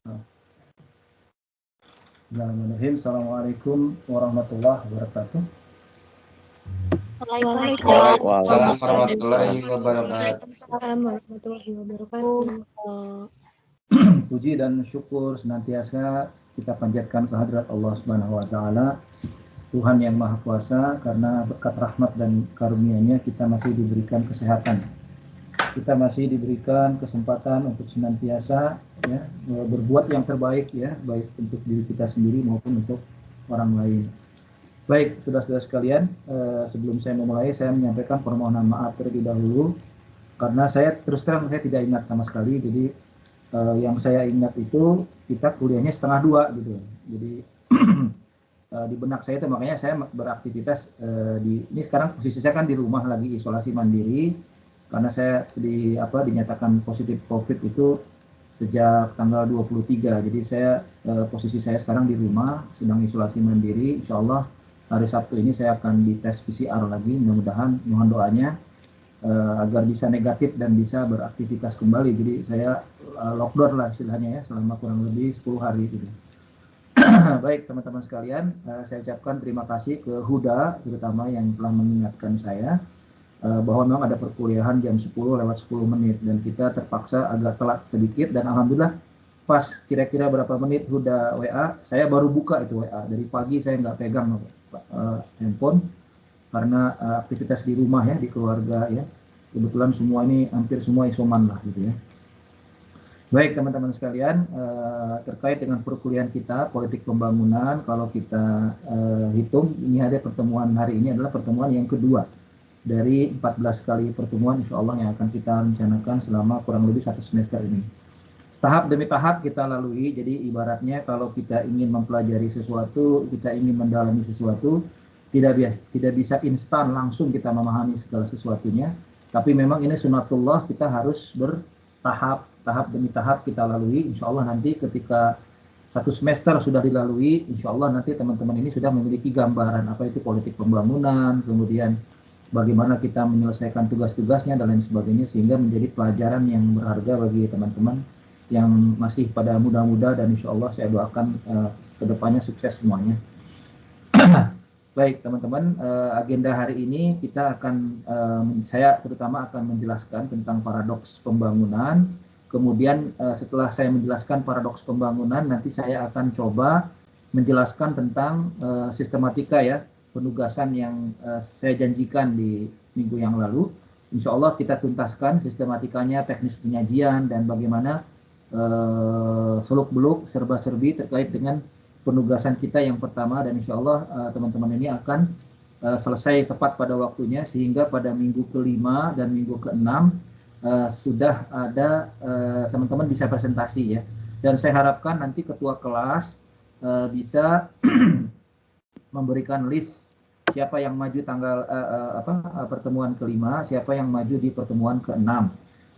Bismillahirrahmanirrahim. Assalamualaikum warahmatullahi wabarakatuh. Waalaikumsalam warahmatullahi wabarakatuh. Waalaikumsalam warahmatullahi wabarakatuh. Puji dan syukur senantiasa kita panjatkan kehadirat Allah Subhanahu wa taala, Tuhan yang Maha Kuasa, karena berkat rahmat dan karunia-Nya kita masih diberikan kesehatan. Kita masih diberikan kesempatan untuk senantiasa ya berbuat yang terbaik ya, baik untuk diri kita sendiri maupun untuk orang lain. Baik, saudara-saudara sekalian, sebelum saya memulai, saya menyampaikan permohonan maaf terlebih dahulu karena saya terus terang saya tidak ingat sama sekali. Jadi yang saya ingat itu kita kuliahnya 1:30 gitu. Jadi di benak saya itu makanya saya beraktivitas ini sekarang posisi saya kan di rumah lagi isolasi mandiri karena saya dinyatakan positif COVID itu sejak tanggal 23. Jadi saya posisi saya sekarang di rumah sedang isolasi mandiri. Insya Allah hari Sabtu ini saya akan dites PCR lagi, mudah-mudahan mohon doanya agar bisa negatif dan bisa beraktivitas kembali. Jadi saya lockdown lah istilahnya ya selama kurang lebih 10 hari gitu. Baik teman-teman sekalian, saya ucapkan terima kasih ke Huda terutama yang telah mengingatkan saya bahwa memang ada perkuliahan jam 10:10 dan kita terpaksa agak telat sedikit dan alhamdulillah pas kira-kira berapa menit Huda WA, saya baru buka itu WA. Dari pagi saya nggak pegang handphone karena aktivitas di rumah ya, di keluarga ya. Kebetulan semua ini hampir semua isoman lah gitu ya. Baik teman-teman sekalian, terkait dengan perkuliahan kita politik pembangunan, kalau kita hitung ini ada pertemuan hari ini adalah pertemuan yang kedua dari 14 kali pertemuan insya Allah yang akan kita rencanakan selama kurang lebih 1 semester ini. Tahap demi tahap kita lalui, jadi ibaratnya kalau kita ingin mempelajari sesuatu, kita ingin mendalami sesuatu, tidak bisa instan langsung kita memahami segala sesuatunya, tapi memang ini sunatullah, kita harus bertahap, tahap demi tahap kita lalui. Insya Allah nanti ketika 1 semester sudah dilalui, insya Allah nanti teman-teman ini sudah memiliki gambaran apa itu politik pembangunan, kemudian bagaimana kita menyelesaikan tugas-tugasnya dan lain sebagainya, sehingga menjadi pelajaran yang berharga bagi teman-teman yang masih pada muda-muda, dan insya Allah saya doakan kedepannya sukses semuanya. Baik teman-teman, agenda hari ini kita akan, saya terutama akan menjelaskan tentang paradoks pembangunan. Kemudian setelah saya menjelaskan paradoks pembangunan, nanti saya akan coba menjelaskan tentang sistematika ya, penugasan yang saya janjikan di minggu yang lalu. Insya Allah kita tuntaskan sistematikanya, teknis penyajian, dan bagaimana seluk-beluk, serba-serbi terkait dengan penugasan kita yang pertama, dan insya Allah teman-teman ini akan selesai tepat pada waktunya, sehingga pada minggu ke-5 dan minggu ke-6 sudah ada teman-teman bisa presentasi ya. Dan saya harapkan nanti ketua kelas bisa memberikan list siapa yang maju tanggal pertemuan ke-5, siapa yang maju di pertemuan ke-6.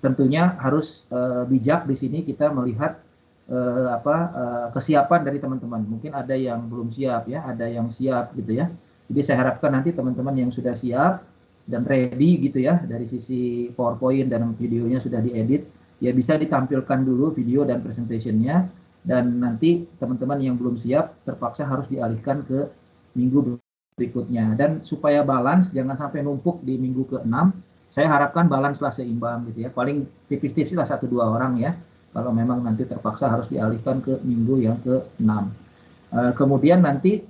Tentunya harus bijak di sini kita melihat kesiapan dari teman-teman. Mungkin ada yang belum siap ya, ada yang siap gitu ya. Jadi saya harapkan nanti teman-teman yang sudah siap dan ready gitu ya, dari sisi PowerPoint dan videonya sudah diedit, ya bisa ditampilkan dulu video dan presentationnya, dan nanti teman-teman yang belum siap terpaksa harus dialihkan ke minggu berikutnya. Dan supaya balance, jangan sampai numpuk di minggu ke-6, saya harapkan balance lah, seimbang gitu ya, paling tipis-tipis lah 1-2 orang ya, kalau memang nanti terpaksa harus dialihkan ke minggu yang ke-6. Kemudian nanti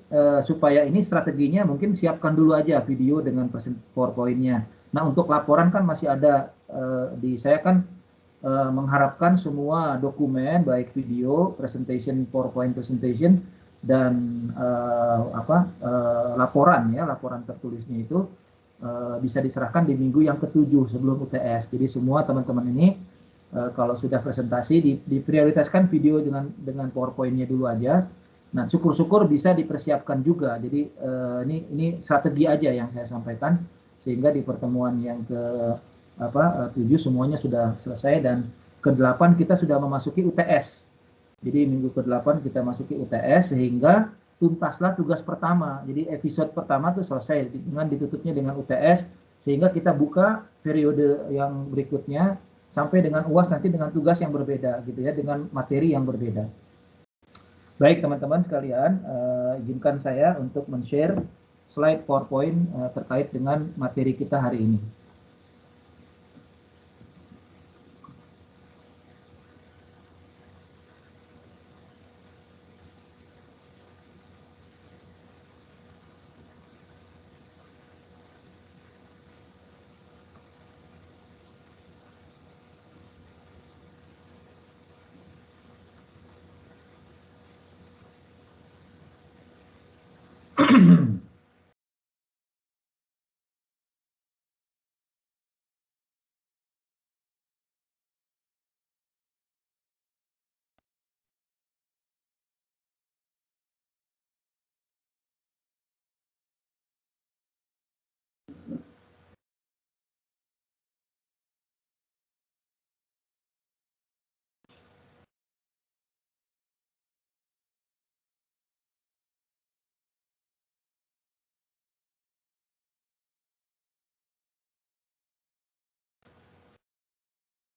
supaya ini strateginya mungkin siapkan dulu aja video dengan PowerPoint-nya. Nah untuk laporan kan masih ada, saya kan mengharapkan semua dokumen baik video, presentation, PowerPoint presentation, dan laporan ya, laporan tertulisnya itu bisa diserahkan di minggu yang ke-7 sebelum UTS. Jadi semua teman-teman ini kalau sudah presentasi diprioritaskan video dengan PowerPoint-nya dulu aja. Nah, syukur-syukur bisa dipersiapkan juga. Jadi ini strategi aja yang saya sampaikan, sehingga di pertemuan yang ke-7 semuanya sudah selesai, dan ke-8 kita sudah memasuki UTS. Jadi minggu ke-8 kita masuki UTS, sehingga tuntaslah tugas pertama. Jadi episode pertama itu selesai dengan ditutupnya dengan UTS, sehingga kita buka periode yang berikutnya sampai dengan UAS nanti dengan tugas yang berbeda gitu ya, dengan materi yang berbeda. Baik teman-teman sekalian, izinkan saya untuk men-share slide PowerPoint terkait dengan materi kita hari ini.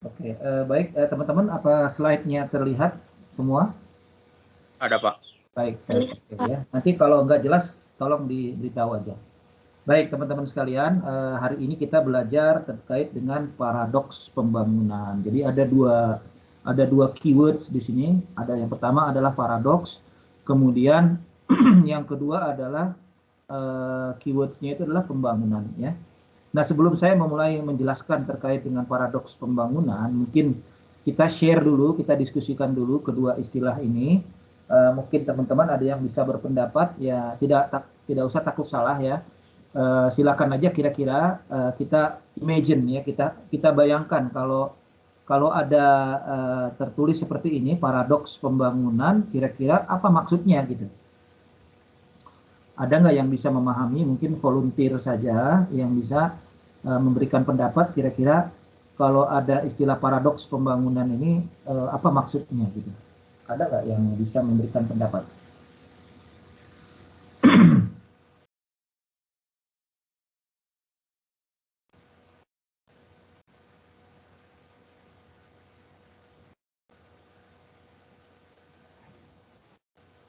Oke, baik teman-teman, apa slide-nya terlihat semua? Ada, Pak. Baik, oke, ya. Nanti kalau nggak jelas, tolong diberitahu aja. Baik teman-teman sekalian, hari ini kita belajar terkait dengan paradoks pembangunan. Jadi ada dua keywords di sini. Ada yang pertama adalah paradoks, kemudian yang kedua adalah keywords-nya itu adalah pembangunan, ya. Nah, sebelum saya memulai menjelaskan terkait dengan paradoks pembangunan, mungkin kita share dulu, kita diskusikan dulu kedua istilah ini. Mungkin teman-teman ada yang bisa berpendapat, ya tidak usah takut salah ya. Silakan aja kira-kira kita imagine ya, kita bayangkan kalau ada tertulis seperti ini, paradoks pembangunan, kira-kira apa maksudnya gitu. Ada nggak yang bisa memahami? Mungkin volunteer saja yang bisa memberikan pendapat kira-kira kalau ada istilah paradoks pembangunan ini apa maksudnya gitu. Ada nggak yang bisa memberikan pendapat?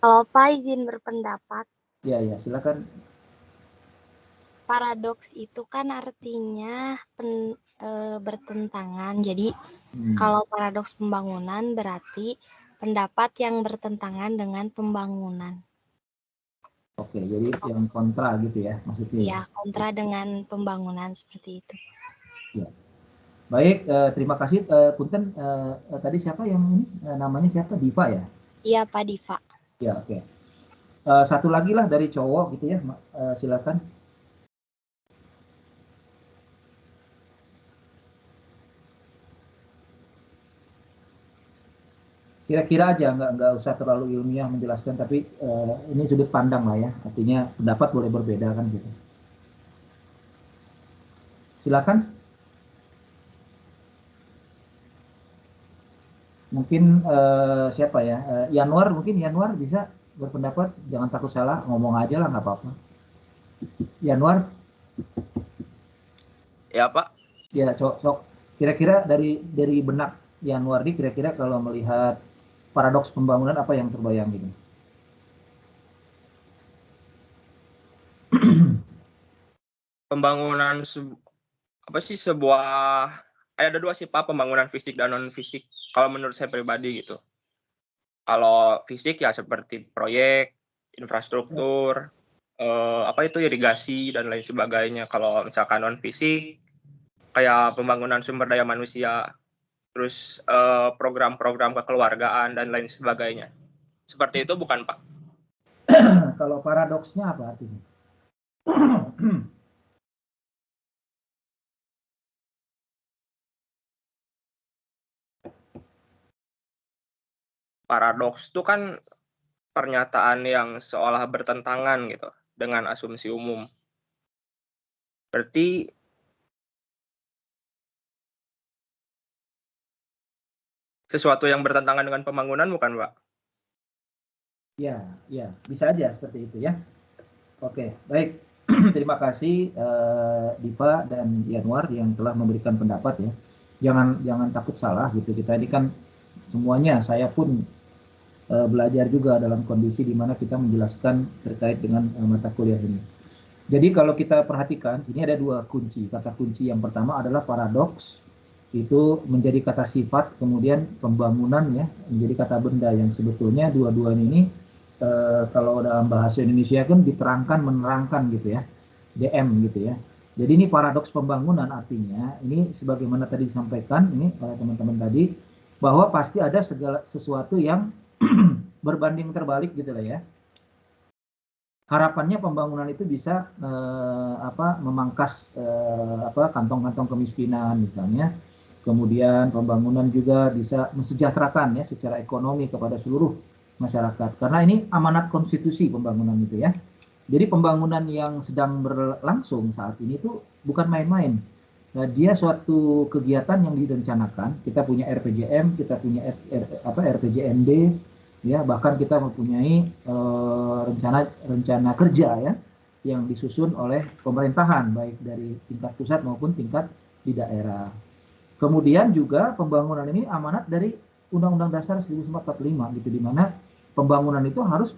Kalau Pak izin berpendapat, Ya, silakan. paradoks itu kan artinya bertentangan. Jadi kalau paradoks pembangunan berarti pendapat yang bertentangan dengan pembangunan. Oke, jadi yang kontra gitu ya maksudnya. Ya, kontra dengan pembangunan seperti itu. Ya. Baik, terima kasih. Punten, tadi siapa yang namanya siapa? Diva ya? Iya, Pak Diva. Ya, oke. Satu lagi lah dari cowok gitu ya, silakan. Kira-kira aja, nggak usah terlalu ilmiah menjelaskan, tapi ini sudut pandang lah ya, artinya pendapat boleh berbeda kan gitu. Silakan. Mungkin siapa ya, Yanwar, mungkin Yanwar bisa berpendapat, jangan takut salah, ngomong aja lah nggak apa-apa. Yanwar. Ya, Pak. Ya, sok. Kira-kira dari benak Yanwar ini, kira-kira kalau melihat paradoks pembangunan apa yang terbayang gitu? Pembangunan sebuah ada dua sih, Pak, pembangunan fisik dan non fisik. Kalau menurut saya pribadi gitu. Kalau fisik ya seperti proyek, infrastruktur, irigasi dan lain sebagainya. Kalau misalkan non fisik kayak pembangunan sumber daya manusia, terus program-program kekeluargaan dan lain sebagainya. Seperti itu bukan, Pak? Kalau paradoksnya apa artinya? Paradoks itu kan pernyataan yang seolah bertentangan gitu dengan asumsi umum. Berarti sesuatu yang bertentangan dengan pembangunan bukan, Pak? Ya, bisa aja seperti itu ya. Oke, baik. Terima kasih Diva dan Yanwar yang telah memberikan pendapat ya. Jangan takut salah gitu. Kita ini kan semuanya, saya pun belajar juga dalam kondisi di mana kita menjelaskan terkait dengan mata kuliah ini. Jadi kalau kita perhatikan, sini ada dua kunci. Kata kunci yang pertama adalah paradoks, itu menjadi kata sifat, kemudian pembangunan ya menjadi kata benda, yang sebetulnya dua-duanya ini kalau dalam bahasa Indonesia kan diterangkan, menerangkan gitu ya, DM gitu ya. Jadi ini paradoks pembangunan, artinya ini sebagaimana tadi disampaikan ini oleh teman-teman tadi, bahwa pasti ada segala sesuatu yang berbanding terbalik gitu lah ya. Harapannya pembangunan itu bisa memangkas kantong-kantong kemiskinan misalnya. Kemudian pembangunan juga bisa mensejahterakan ya secara ekonomi kepada seluruh masyarakat. Karena ini amanat konstitusi pembangunan itu ya. Jadi pembangunan yang sedang berlangsung saat ini tuh bukan main-main. Nah, dia suatu kegiatan yang direncanakan. Kita punya RPJM, kita punya RPJMD, ya bahkan kita mempunyai rencana kerja ya yang disusun oleh pemerintahan baik dari tingkat pusat maupun tingkat di daerah. Kemudian juga pembangunan ini amanat dari Undang-Undang Dasar 1945 gitu, di mana pembangunan itu harus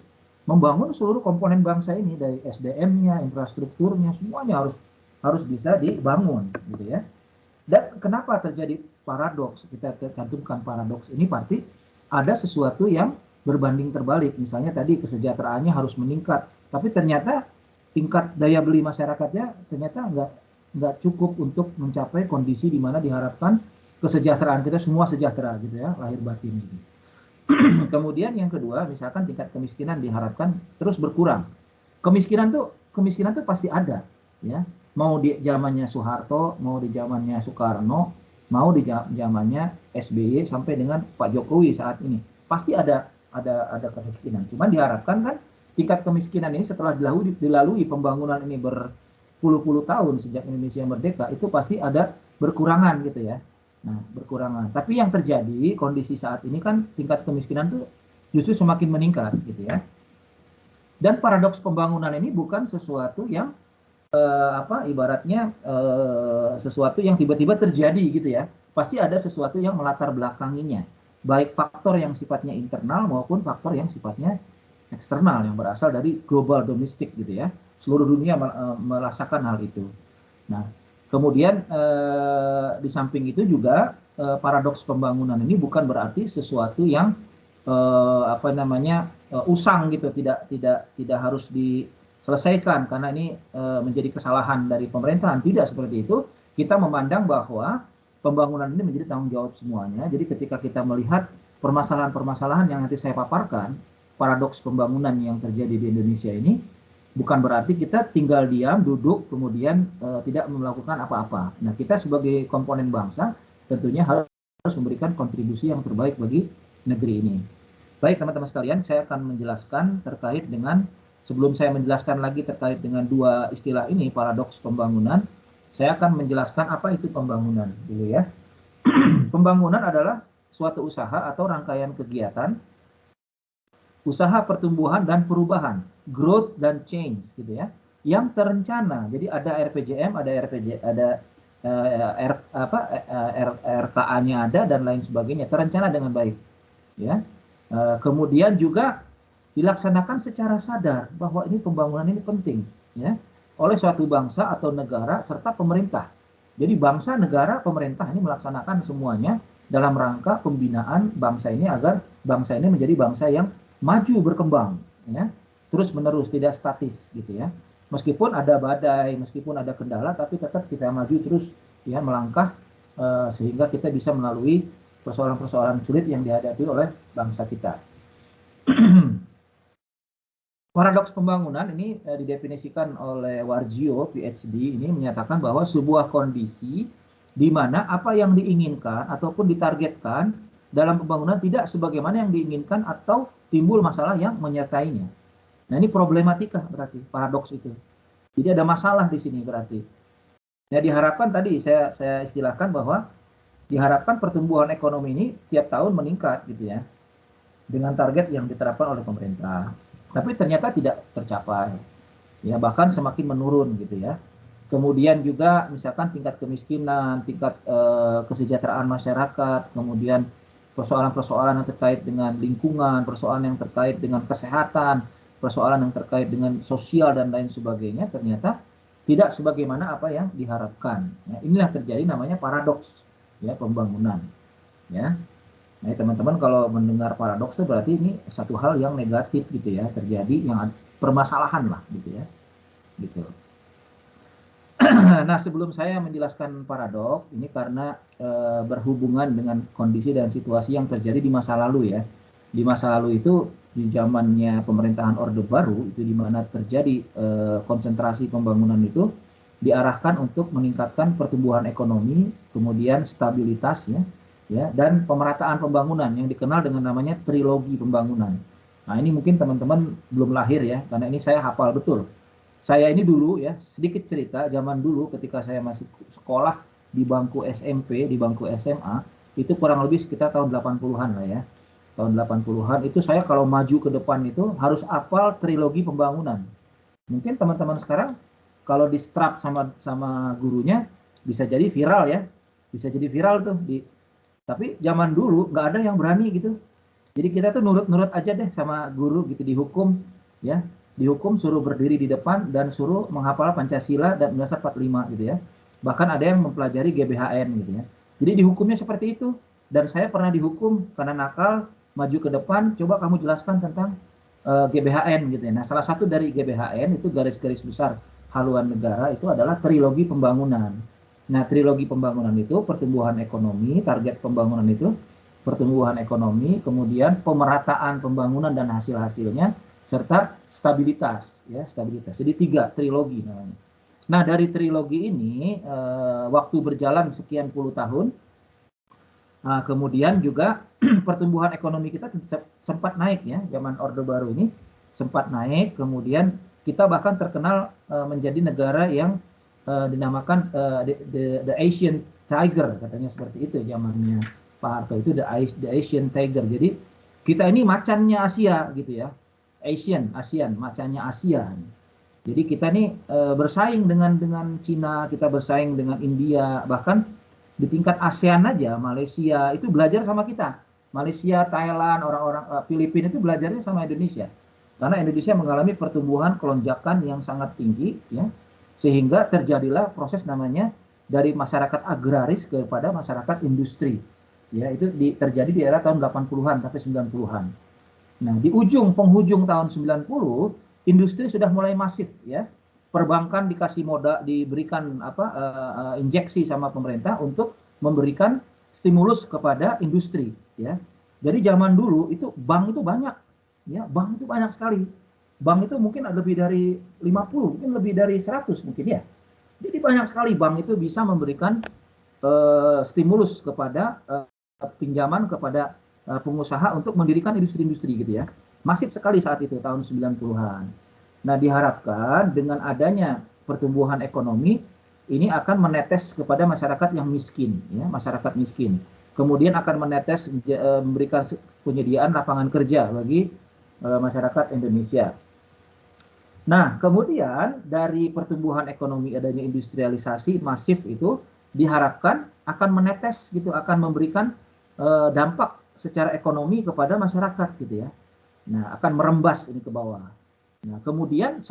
membangun seluruh komponen bangsa ini, dari SDM-nya, infrastrukturnya, semuanya harus bisa dibangun gitu ya. Dan kenapa terjadi paradoks? Kita cantumkan paradoks ini berarti ada sesuatu yang berbanding terbalik. Misalnya tadi kesejahteraannya harus meningkat, tapi ternyata tingkat daya beli masyarakatnya ternyata nggak cukup untuk mencapai kondisi di mana diharapkan kesejahteraan kita semua sejahtera gitu ya, lahir batin gitu. Kemudian yang kedua, misalkan tingkat kemiskinan diharapkan terus berkurang. Kemiskinan tuh pasti ada ya. Mau di zamannya Soeharto, mau di zamannya Soekarno, mau di zamannya SBY sampai dengan Pak Jokowi saat ini. Pasti ada kemiskinan. Cuman diharapkan kan tingkat kemiskinan ini setelah dilalui pembangunan ini berpuluh-puluh tahun sejak Indonesia merdeka, itu pasti ada berkurangan gitu ya. Nah, berkurangan. Tapi yang terjadi kondisi saat ini kan tingkat kemiskinan tuh justru semakin meningkat gitu ya. Dan paradoks pembangunan ini bukan sesuatu yang ibaratnya sesuatu yang tiba-tiba terjadi gitu ya. Pasti ada sesuatu yang melatar belakanginya, baik faktor yang sifatnya internal maupun faktor yang sifatnya eksternal yang berasal dari global domestik gitu ya. Seluruh dunia merasakan hal itu. Nah, kemudian di samping itu juga paradoks pembangunan ini bukan berarti sesuatu yang usang gitu, tidak harus diselesaikan karena ini menjadi kesalahan dari pemerintahan. Tidak seperti itu. Kita memandang bahwa pembangunan ini menjadi tanggung jawab semuanya. Jadi ketika kita melihat permasalahan-permasalahan yang nanti saya paparkan, paradoks pembangunan yang terjadi di Indonesia ini, bukan berarti kita tinggal diam, duduk, kemudian tidak melakukan apa-apa. Nah, kita sebagai komponen bangsa tentunya harus memberikan kontribusi yang terbaik bagi negeri ini. Baik teman-teman sekalian, saya akan menjelaskan terkait dengan, sebelum saya menjelaskan lagi terkait dengan dua istilah ini, paradoks pembangunan, saya akan menjelaskan apa itu pembangunan dulu ya. Pembangunan adalah suatu usaha atau rangkaian kegiatan, usaha pertumbuhan dan perubahan, growth dan change gitu ya, yang terencana. Jadi ada RPJM, ada RKA-nya ada dan lain sebagainya, terencana dengan baik ya. Kemudian juga dilaksanakan secara sadar bahwa ini pembangunan ini penting ya oleh suatu bangsa atau negara serta pemerintah. Jadi bangsa, negara, pemerintah ini melaksanakan semuanya dalam rangka pembinaan bangsa ini agar bangsa ini menjadi bangsa yang maju berkembang ya, terus menerus, tidak statis gitu ya. Meskipun ada badai, meskipun ada kendala, tapi tetap kita maju terus ya, melangkah sehingga kita bisa melalui persoalan-persoalan sulit yang dihadapi oleh bangsa kita. Paradoks pembangunan ini didefinisikan oleh Warjio, PhD, ini menyatakan bahwa sebuah kondisi di mana apa yang diinginkan ataupun ditargetkan dalam pembangunan tidak sebagaimana yang diinginkan atau timbul masalah yang menyertainya. Nah, ini problematika berarti, paradoks itu. Jadi ada masalah di sini berarti. Nah, diharapkan tadi saya istilahkan bahwa diharapkan pertumbuhan ekonomi ini tiap tahun meningkat gitu ya, dengan target yang diterapkan oleh pemerintah. Tapi ternyata tidak tercapai, ya bahkan semakin menurun gitu ya. Kemudian juga misalkan tingkat kemiskinan, tingkat kesejahteraan masyarakat, kemudian persoalan-persoalan yang terkait dengan lingkungan, persoalan yang terkait dengan kesehatan, persoalan yang terkait dengan sosial dan lain sebagainya, ternyata tidak sebagaimana apa yang diharapkan. Ya, inilah terjadi namanya paradoks ya pembangunan. Ya, nah teman-teman kalau mendengar paradoks itu berarti ini satu hal yang negatif gitu ya, terjadi yang permasalahan lah gitu ya, gitu. Nah, sebelum saya menjelaskan paradoks, ini karena berhubungan dengan kondisi dan situasi yang terjadi di masa lalu ya. Di masa lalu itu, di zamannya pemerintahan Orde Baru, itu di mana terjadi konsentrasi pembangunan itu, diarahkan untuk meningkatkan pertumbuhan ekonomi, kemudian stabilitas ya, dan pemerataan pembangunan yang dikenal dengan namanya trilogi pembangunan. Nah, ini mungkin teman-teman belum lahir ya, karena ini saya hafal betul. Saya ini dulu ya, sedikit cerita, zaman dulu ketika saya masih sekolah di bangku SMP, di bangku SMA, itu kurang lebih sekitar tahun 80-an lah ya. Tahun 80-an itu saya kalau maju ke depan itu harus hafal trilogi pembangunan. Mungkin teman-teman sekarang kalau di strap sama gurunya bisa jadi viral ya. Bisa jadi viral tuh tapi zaman dulu nggak ada yang berani gitu. Jadi kita tuh nurut-nurut aja deh sama guru gitu, dihukum ya. Dihukum suruh berdiri di depan dan suruh menghafal Pancasila dan Undang-Undang 45 gitu ya. Bahkan ada yang mempelajari GBHN gitu ya. Jadi dihukumnya seperti itu. Dan saya pernah dihukum karena nakal, maju ke depan, coba kamu jelaskan tentang GBHN gitu ya. Nah, salah satu dari GBHN itu garis-garis besar haluan negara itu adalah trilogi pembangunan. Nah, trilogi pembangunan itu pertumbuhan ekonomi, target pembangunan itu pertumbuhan ekonomi, kemudian pemerataan pembangunan dan hasil-hasilnya, serta stabilitas ya, stabilitas. Jadi 3 trilogi namanya. Nah, dari trilogi ini waktu berjalan sekian puluh tahun, kemudian juga pertumbuhan ekonomi kita sempat naik ya, zaman Orde Baru ini sempat naik, kemudian kita bahkan terkenal menjadi negara yang dinamakan the Asian Tiger, katanya seperti itu zamannya Pak Harto, itu the Asian Tiger. Jadi kita ini macannya Asia gitu ya. ASEAN, macannya Asia. Jadi kita nih bersaing dengan Cina, kita bersaing dengan India, bahkan di tingkat ASEAN aja, Malaysia itu belajar sama kita. Malaysia, Thailand, orang-orang Filipina itu belajarnya sama Indonesia. Karena Indonesia mengalami pertumbuhan kelonjakan yang sangat tinggi ya. Sehingga terjadilah proses namanya dari masyarakat agraris kepada masyarakat industri. Ya, itu terjadi di era tahun 80-an sampai 90-an. Nah, di penghujung tahun 90, industri sudah mulai masif ya. Perbankan dikasih modal, diberikan injeksi sama pemerintah untuk memberikan stimulus kepada industri ya. Jadi zaman dulu itu bank itu banyak ya, bank itu banyak sekali. Bank itu mungkin ada lebih dari 50, mungkin lebih dari 100 mungkin ya. Jadi banyak sekali bank itu bisa memberikan stimulus kepada pinjaman kepada pengusaha untuk mendirikan industri-industri gitu ya. Masif sekali saat itu tahun 90-an. Nah, diharapkan dengan adanya pertumbuhan ekonomi ini akan menetes kepada masyarakat yang miskin ya, masyarakat miskin. Kemudian akan menetes memberikan penyediaan lapangan kerja bagi masyarakat Indonesia. Nah, kemudian dari pertumbuhan ekonomi adanya industrialisasi masif itu diharapkan akan menetes gitu, akan memberikan dampak secara ekonomi kepada masyarakat gitu ya. Nah, akan merembas ini ke bawah. Nah, kemudian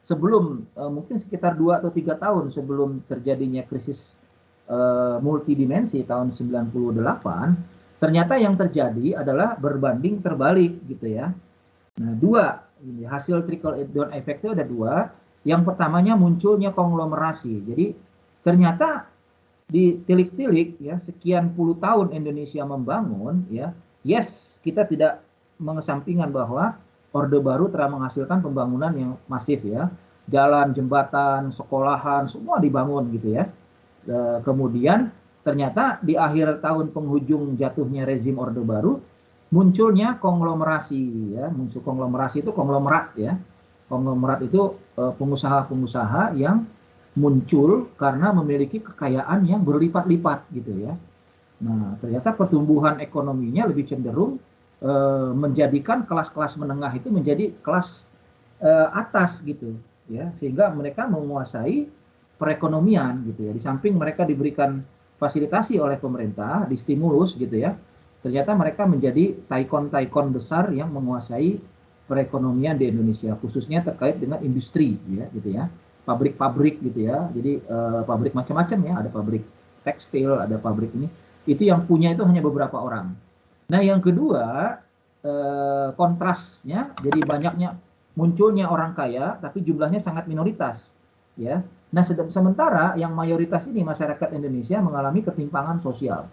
sebelum mungkin sekitar 2 atau 3 tahun sebelum terjadinya krisis multidimensi tahun 98, ternyata yang terjadi adalah berbanding terbalik gitu ya. Nah, hasil trickle down effect itu ada 2. Yang pertamanya munculnya konglomerasi. Jadi ternyata di tilik-tilik ya, sekian puluh tahun Indonesia membangun ya, yes, kita tidak mengesampingkan bahwa Orde Baru telah menghasilkan pembangunan yang masif ya, jalan, jembatan, sekolahan, semua dibangun gitu ya. Kemudian ternyata di akhir tahun penghujung jatuhnya rezim Orde Baru munculnya konglomerasi ya, muncul konglomerasi itu konglomerat ya. Konglomerat itu pengusaha-pengusaha yang muncul karena memiliki kekayaan yang berlipat-lipat gitu ya. Nah, ternyata pertumbuhan ekonominya lebih cenderung menjadikan kelas-kelas menengah itu menjadi kelas atas gitu ya, sehingga mereka menguasai perekonomian gitu ya. Di samping mereka diberikan fasilitasi oleh pemerintah, distimulus gitu ya. ternyata mereka menjadi taikon-taikon besar yang menguasai perekonomian di Indonesia, khususnya terkait dengan industri, ya, gitu ya, pabrik-pabrik gitu ya. Jadi pabrik macam-macam ya, ada pabrik tekstil, ada pabrik ini. Itu yang punya itu hanya beberapa orang. Nah, yang kedua, kontrasnya, jadi banyaknya munculnya orang kaya, tapi jumlahnya sangat minoritas, ya. Nah, sementara yang mayoritas ini masyarakat Indonesia mengalami ketimpangan sosial.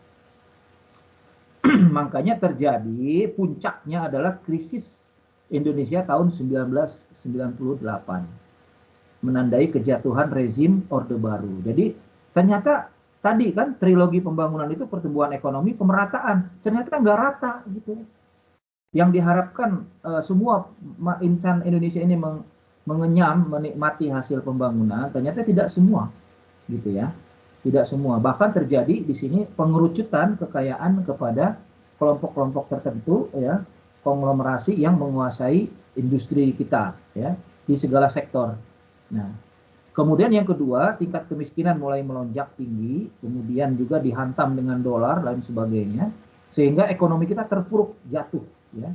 Makanya terjadi puncaknya adalah krisis Indonesia tahun 1998, menandai kejatuhan rezim Orde Baru. Jadi ternyata tadi kan trilogi pembangunan itu pertumbuhan ekonomi, pemerataan, ternyata nggak rata gitu. Yang diharapkan semua insan Indonesia ini mengenyam, menikmati hasil pembangunan, ternyata tidak semua, gitu ya. Tidak semua. Bahkan terjadi di sini pengerucutan kekayaan kepada kelompok-kelompok tertentu, ya, konglomerasi yang menguasai industri kita, ya, di segala sektor. Nah, kemudian yang kedua, tingkat kemiskinan mulai melonjak tinggi, kemudian juga dihantam dengan dolar dan sebagainya, sehingga ekonomi kita terpuruk, jatuh, ya.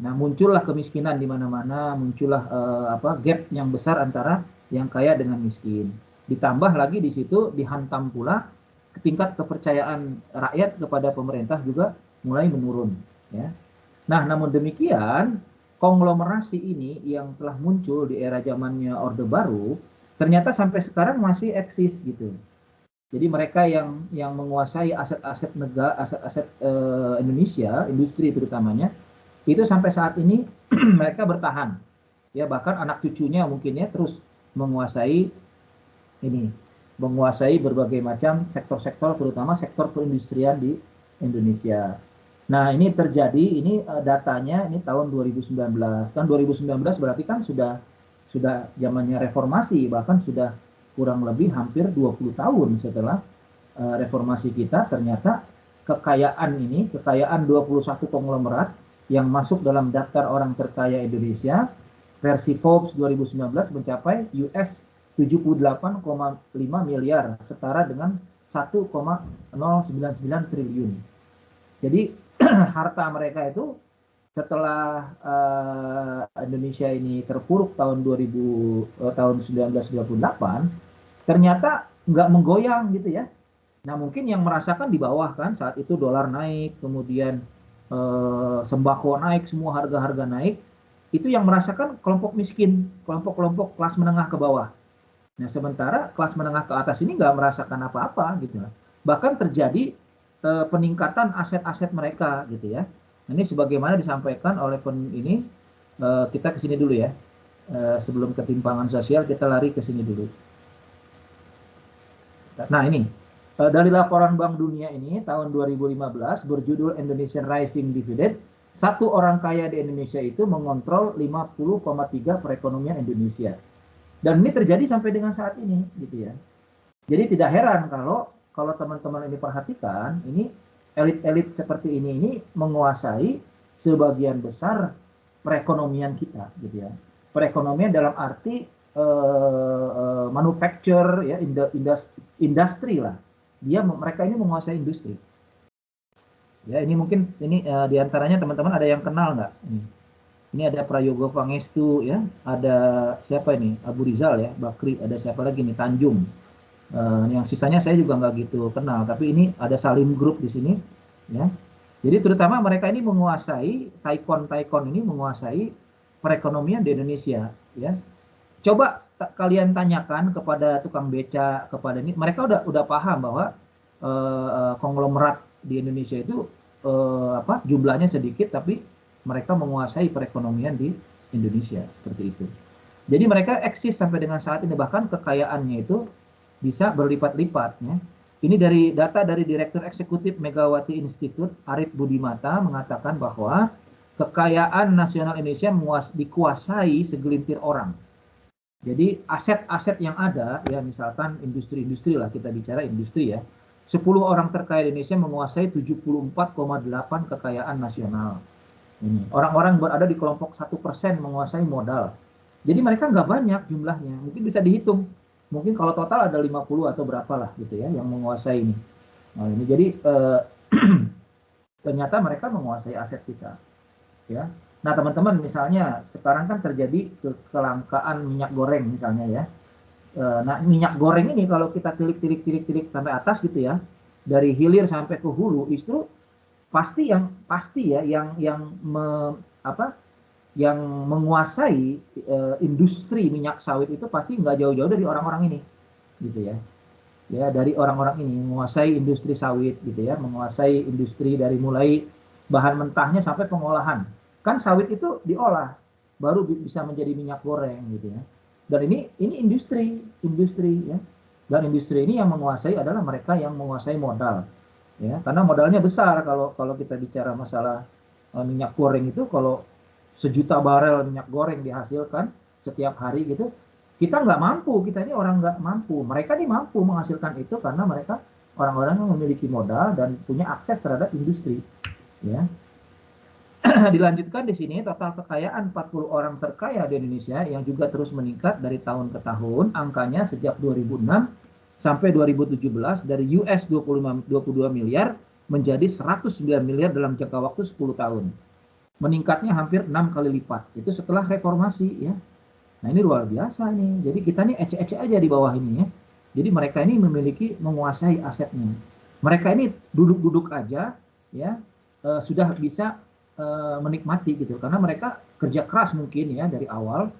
Nah, muncullah kemiskinan di mana-mana, muncullah gap yang besar antara yang kaya dengan miskin. Ditambah lagi di situ dihantam pula tingkat kepercayaan rakyat kepada pemerintah juga mulai menurun, ya. Nah, namun demikian, konglomerasi ini yang telah muncul di era zamannya Orde Baru ternyata sampai sekarang masih eksis gitu. Jadi mereka yang menguasai aset-aset negara, aset-aset Indonesia, industri terutamanya, itu sampai saat ini mereka bertahan. Ya, bahkan anak cucunya mungkin ya terus menguasai ini, menguasai berbagai macam sektor-sektor, terutama sektor perindustrian di Indonesia. Nah, ini terjadi, ini datanya ini tahun 2019. Kan 2019 berarti kan sudah zamannya reformasi, bahkan sudah kurang lebih hampir 20 tahun setelah reformasi kita. Ternyata kekayaan 21 konglomerat yang masuk dalam daftar orang terkaya Indonesia versi Forbes 2019 mencapai US 78,5 miliar, setara dengan 1,099 triliun. Jadi harta mereka itu setelah Indonesia ini terpuruk tahun 1998, ternyata nggak menggoyang gitu ya. Nah, mungkin yang merasakan di bawah kan, saat itu dolar naik, kemudian sembako naik, semua harga-harga naik, itu yang merasakan kelompok miskin, kelompok-kelompok kelas menengah ke bawah. Nah, sementara kelas menengah ke atas ini nggak merasakan apa-apa gitu. Bahkan terjadi peningkatan aset-aset mereka gitu ya. Ini sebagaimana disampaikan oleh kita ke sini dulu ya. Sebelum ketimpangan sosial kita lari ke sini dulu. Nah, ini dari laporan Bank Dunia ini tahun 2015 berjudul Indonesian Rising Dividend, satu orang kaya di Indonesia itu mengontrol 50,3 perekonomian Indonesia. Dan ini terjadi sampai dengan saat ini gitu ya. Jadi tidak heran kalau teman-teman ini perhatikan, ini elit-elit seperti ini menguasai sebagian besar perekonomian kita gitu ya. Perekonomian dalam arti manufacture ya, industri lah. Mereka ini menguasai industri. Ya, ini mungkin diantaranya teman-teman ada yang kenal nggak? Ini ada Prayogo Pangestu ya, ada siapa ini? Abu Rizal ya, Bakri, ada siapa lagi nih? Tanjung. Yang sisanya saya juga nggak gitu kenal, tapi ini ada Salim Group di sini ya. Jadi terutama mereka ini menguasai, taikon ini menguasai perekonomian di Indonesia ya. Coba kalian tanyakan kepada tukang beca, kepada ini, mereka udah paham bahwa konglomerat di Indonesia itu jumlahnya sedikit, tapi mereka menguasai perekonomian di Indonesia seperti itu. Jadi mereka eksis sampai dengan saat ini, bahkan kekayaannya itu bisa berlipat-lipat ya. Ini dari data dari Direktur Eksekutif Megawati Institute Arif Budimata mengatakan bahwa kekayaan nasional Indonesia dikuasai segelintir orang. Jadi aset-aset yang ada ya, misalkan industri-industri lah, kita bicara industri ya. 10 orang terkaya Indonesia menguasai 74,8 kekayaan nasional. Ini orang-orang berada di kelompok 1% menguasai modal. Jadi mereka nggak banyak jumlahnya, mungkin bisa dihitung. Mungkin kalau total ada 50 atau berapa lah gitu ya yang menguasai ini. Nah, ini jadi ternyata mereka menguasai aset kita, ya. Nah, teman-teman, misalnya sekarang kan terjadi kelangkaan minyak goreng misalnya ya. Nah, minyak goreng ini kalau kita tilik sampai atas gitu ya, dari hilir sampai ke hulu, justru pasti ya yang menguasai industri minyak sawit itu pasti nggak jauh-jauh dari orang-orang ini, gitu ya. Ya, dari orang-orang ini menguasai industri sawit gitu ya, menguasai industri dari mulai bahan mentahnya sampai pengolahan. Kan sawit itu diolah baru bisa menjadi minyak goreng gitu ya. Dan ini industri ya. Dan industri ini yang menguasai adalah mereka yang menguasai modal ya. Karena modalnya besar kalau kita bicara masalah minyak goreng itu, kalau 1 juta barel minyak goreng dihasilkan setiap hari gitu, kita nggak mampu, kita ini orang nggak mampu. Mereka ini mampu menghasilkan itu karena mereka orang-orang yang memiliki modal dan punya akses terhadap industri. Ya. Dilanjutkan di sini, total kekayaan 40 orang terkaya di Indonesia yang juga terus meningkat dari tahun ke tahun. Angkanya sejak 2006 sampai 2017 dari US 22 miliar menjadi 109 miliar dalam jangka waktu 10 tahun. Meningkatnya hampir 6 kali lipat. Itu setelah reformasi ya. Nah, ini luar biasa nih. Jadi kita nih ecek-ecek aja di bawah ini ya. Jadi mereka ini menguasai asetnya. Mereka ini duduk-duduk aja ya, sudah bisa menikmati gitu. Karena mereka kerja keras mungkin ya dari awal,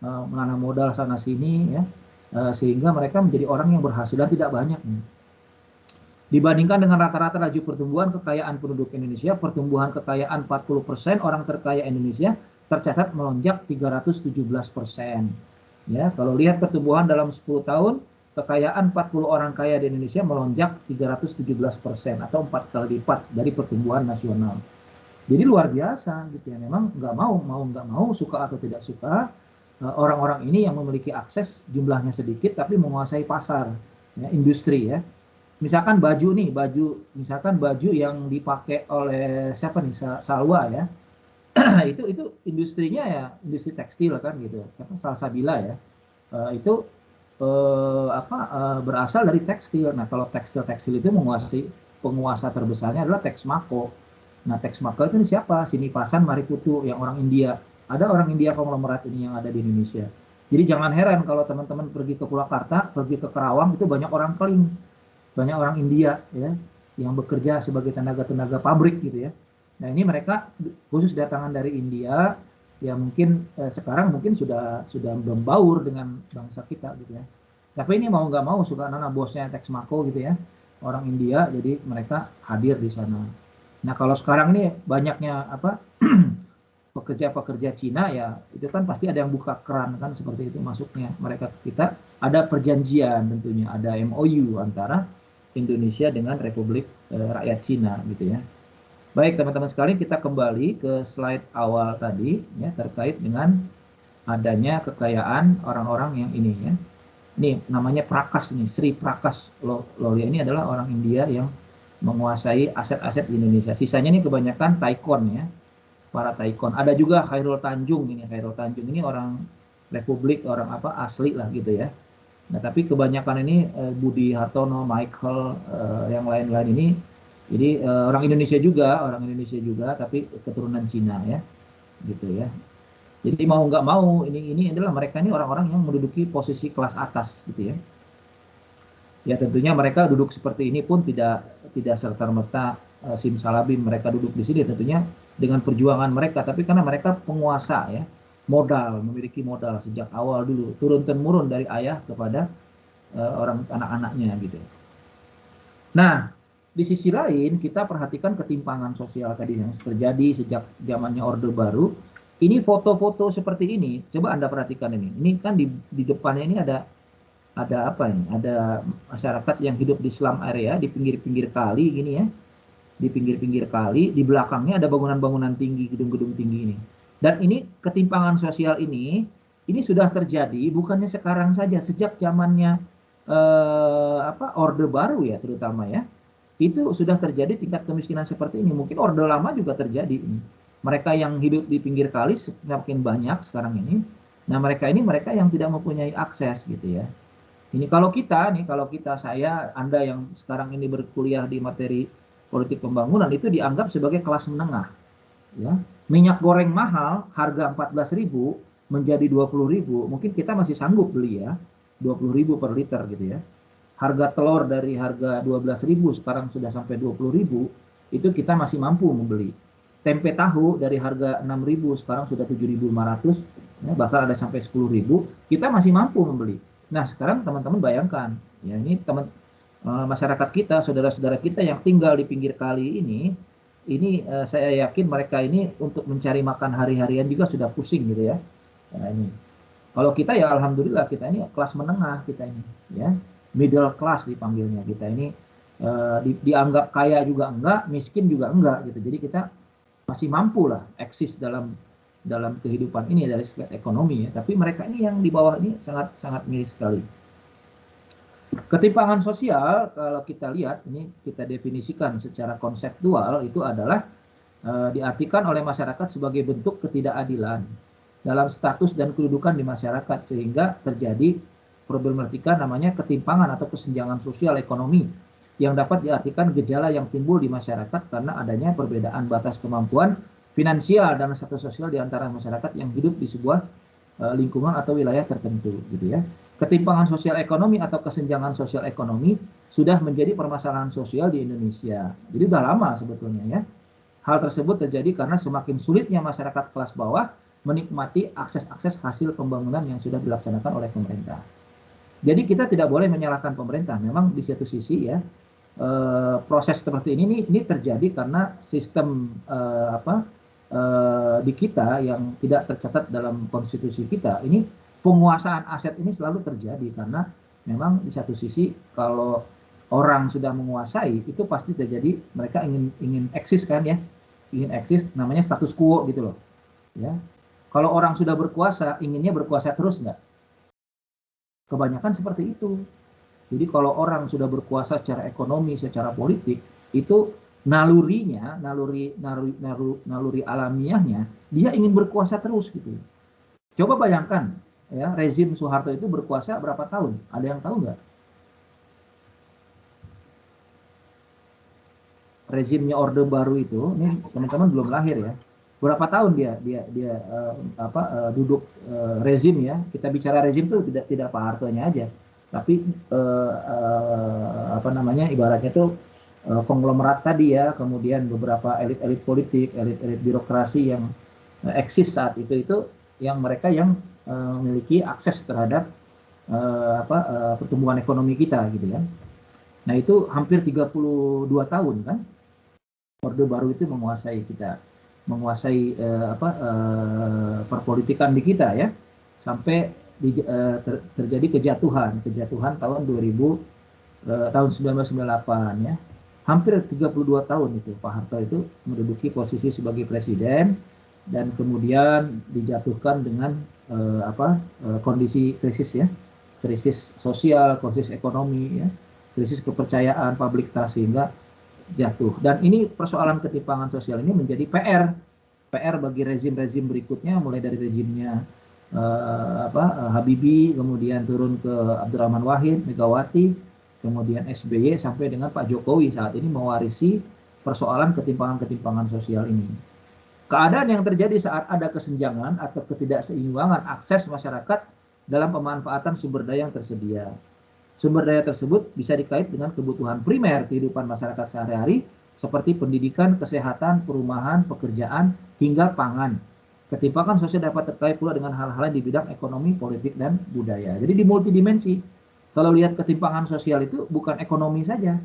menanam modal sana sini ya, sehingga mereka menjadi orang yang berhasil dan tidak banyak nih. Dibandingkan dengan rata-rata laju pertumbuhan kekayaan penduduk Indonesia, pertumbuhan kekayaan 40% orang terkaya Indonesia tercatat melonjak 317%. Ya, kalau lihat pertumbuhan dalam 10 tahun, kekayaan 40 orang kaya di Indonesia melonjak 317% atau 4 kali lipat dari pertumbuhan nasional. Jadi luar biasa gitu ya. Memang nggak mau, suka atau tidak suka, orang-orang ini yang memiliki akses jumlahnya sedikit tapi menguasai pasar, ya, industri ya. Misalkan misalkan baju yang dipakai oleh siapa nih, Salwa ya. itu industrinya ya industri tekstil kan gitu, Salsabila ya. Itu berasal dari tekstil. Nah, kalau tekstil itu penguasa terbesarnya adalah Texmaco. Nah, Texmaco itu siapa? Sinipasan Mariputu yang orang India. Ada orang India konglomerat ini yang ada di Indonesia. Jadi jangan heran kalau teman-teman pergi ke Purwakarta, pergi ke Kerawang, itu banyak orang Keling, banyak orang India ya yang bekerja sebagai tenaga pabrik gitu ya. Nah, ini mereka khusus datangan dari India, ya mungkin sekarang mungkin sudah membaur dengan bangsa kita gitu ya. Tapi ini mau nggak mau suka nana bosnya Texmaco gitu ya, orang India, jadi mereka hadir di sana. Nah, kalau sekarang ini banyaknya pekerja-pekerja Cina ya, itu kan pasti ada yang buka keran kan, seperti itu masuknya mereka ke kita. Ada perjanjian tentunya, ada MOU antara Indonesia dengan Republik Rakyat Cina gitu ya. Baik teman-teman sekalian, kita kembali ke slide awal tadi ya, terkait dengan adanya kekayaan orang-orang yang ini ya. Ini namanya Prakas nih, Sri Prakas Lohia ini adalah orang India yang menguasai aset-aset di Indonesia. Sisanya ini kebanyakan taikon ya, para taikon. Ada juga Khairul Tanjung ini orang Republik, orang asli lah gitu ya. Nah, tapi kebanyakan ini Budi Hartono, Michael, yang lain-lain ini, jadi orang Indonesia juga, tapi keturunan Cina ya, gitu ya. Jadi mau nggak mau, ini adalah mereka ini orang-orang yang menduduki posisi kelas atas gitu ya. Ya tentunya mereka duduk seperti ini pun tidak serta-merta simsalabim mereka duduk di sini, tentunya dengan perjuangan mereka, tapi karena mereka penguasa ya, memiliki modal sejak awal dulu, turun-temurun dari ayah kepada orang anak-anaknya gitu. Nah, di sisi lain kita perhatikan ketimpangan sosial tadi yang terjadi sejak zamannya Orde Baru. Ini foto-foto seperti ini, coba Anda perhatikan ini. Ini kan di depannya ini ada apa ini? Ada masyarakat yang hidup di slum area, di pinggir-pinggir kali gini ya. Di pinggir-pinggir kali, di belakangnya ada bangunan-bangunan tinggi, gedung-gedung tinggi ini. Dan ini ketimpangan sosial ini sudah terjadi bukannya sekarang saja, sejak zamannya Orde Baru ya terutama ya. Itu sudah terjadi tingkat kemiskinan seperti ini. Mungkin Orde Lama juga terjadi ini. Mereka yang hidup di pinggir kali semakin banyak sekarang ini. Nah, mereka yang tidak mempunyai akses gitu ya. Ini kalau kita, saya, Anda yang sekarang ini berkuliah di materi politik pembangunan itu dianggap sebagai kelas menengah. Ya. Minyak goreng mahal, harga 14.000 menjadi 20.000, mungkin kita masih sanggup beli ya, 20.000 per liter gitu ya. Harga telur dari harga 12.000 sekarang sudah sampai 20.000, itu kita masih mampu membeli. Tempe tahu dari harga 6.000 sekarang sudah 7.500, ya, bahkan ada sampai 10.000, kita masih mampu membeli. Nah sekarang teman-teman bayangkan, ya ini masyarakat kita, saudara-saudara kita yang tinggal di pinggir kali ini saya yakin mereka ini untuk mencari makan hari-harian juga sudah pusing gitu ya. Nah, ini. Kalau kita ya alhamdulillah kita ini kelas menengah kita ini, ya middle class dipanggilnya kita ini, dianggap kaya juga enggak, miskin juga enggak gitu. Jadi kita masih mampu lah eksis dalam kehidupan ini dari segi ekonomi ya. Tapi mereka ini yang di bawah ini sangat sangat miris sekali. Ketimpangan sosial kalau kita lihat ini kita definisikan secara konseptual itu adalah diartikan oleh masyarakat sebagai bentuk ketidakadilan dalam status dan kedudukan di masyarakat sehingga terjadi problematika namanya ketimpangan atau kesenjangan sosial ekonomi yang dapat diartikan gejala yang timbul di masyarakat karena adanya perbedaan batas kemampuan finansial dan status sosial di antara masyarakat yang hidup di sebuah lingkungan atau wilayah tertentu gitu ya. Ketimpangan sosial ekonomi atau kesenjangan sosial ekonomi sudah menjadi permasalahan sosial di Indonesia. Jadi udah lama sebetulnya ya. Hal tersebut terjadi karena semakin sulitnya masyarakat kelas bawah menikmati akses-akses hasil pembangunan yang sudah dilaksanakan oleh pemerintah. Jadi kita tidak boleh menyalahkan pemerintah. Memang di satu sisi ya proses seperti ini terjadi karena sistem di kita yang tidak tercatat dalam konstitusi kita ini. Penguasaan aset ini selalu terjadi karena memang di satu sisi kalau orang sudah menguasai itu pasti terjadi mereka ingin eksis kan ya, ingin eksis namanya status quo gitu loh ya. Kalau orang sudah berkuasa inginnya berkuasa terus nggak? Kebanyakan seperti itu. Jadi kalau orang sudah berkuasa secara ekonomi, secara politik itu naluri alamiahnya dia ingin berkuasa terus gitu. Coba bayangkan ya, rezim Soeharto itu berkuasa berapa tahun? Ada yang tahu nggak? Rezimnya Orde Baru itu, ini teman-teman belum lahir ya. Berapa tahun dia duduk rezim ya? Kita bicara rezim itu tidak Pak Hartonya aja, tapi ibaratnya itu konglomerat tadi ya, kemudian beberapa elit-elit politik, elit-elit birokrasi yang eksis saat itu yang mereka yang memiliki akses terhadap pertumbuhan ekonomi kita gitu ya. Nah itu hampir 32 tahun kan Orde Baru itu menguasai kita, menguasai perpolitikan di kita ya, sampai terjadi kejatuhan tahun 1998 ya. Hampir 32 tahun itu Pak Harto itu menduduki posisi sebagai presiden dan kemudian dijatuhkan dengan kondisi krisis ya, krisis sosial, krisis ekonomi ya, krisis kepercayaan publik trust sehingga jatuh. Dan ini persoalan ketimpangan sosial ini menjadi PR bagi rezim-rezim berikutnya, mulai dari rezimnya Habibie, kemudian turun ke Abdurrahman Wahid, Megawati, kemudian SBY sampai dengan Pak Jokowi saat ini mewarisi persoalan ketimpangan sosial ini. Keadaan yang terjadi saat ada kesenjangan atau ketidakseimbangan akses masyarakat dalam pemanfaatan sumber daya yang tersedia. Sumber daya tersebut bisa dikait dengan kebutuhan primer kehidupan masyarakat sehari-hari seperti pendidikan, kesehatan, perumahan, pekerjaan, hingga pangan. Ketimpangan sosial dapat terkait pula dengan hal-hal di bidang ekonomi, politik, dan budaya. Jadi di multidimensi. Kalau lihat ketimpangan sosial itu bukan ekonomi saja,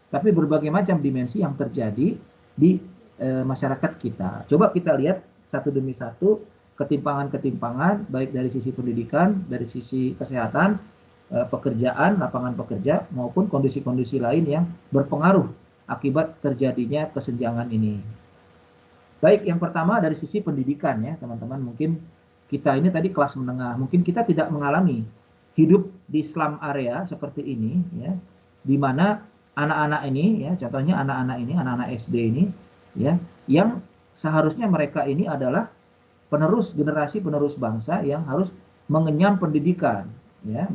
tapi berbagai macam dimensi yang terjadi di masyarakat kita. Coba kita lihat satu demi satu ketimpangan-ketimpangan baik dari sisi pendidikan, dari sisi kesehatan, pekerjaan, lapangan pekerja maupun kondisi-kondisi lain yang berpengaruh akibat terjadinya kesenjangan ini. Baik, yang pertama dari sisi pendidikan ya, teman-teman. Mungkin kita ini tadi kelas menengah, mungkin kita tidak mengalami hidup di slum area seperti ini ya, di mana anak-anak ini ya, contohnya anak-anak SD ini ya, yang seharusnya mereka ini adalah generasi penerus bangsa yang harus mengenyam pendidikan ya,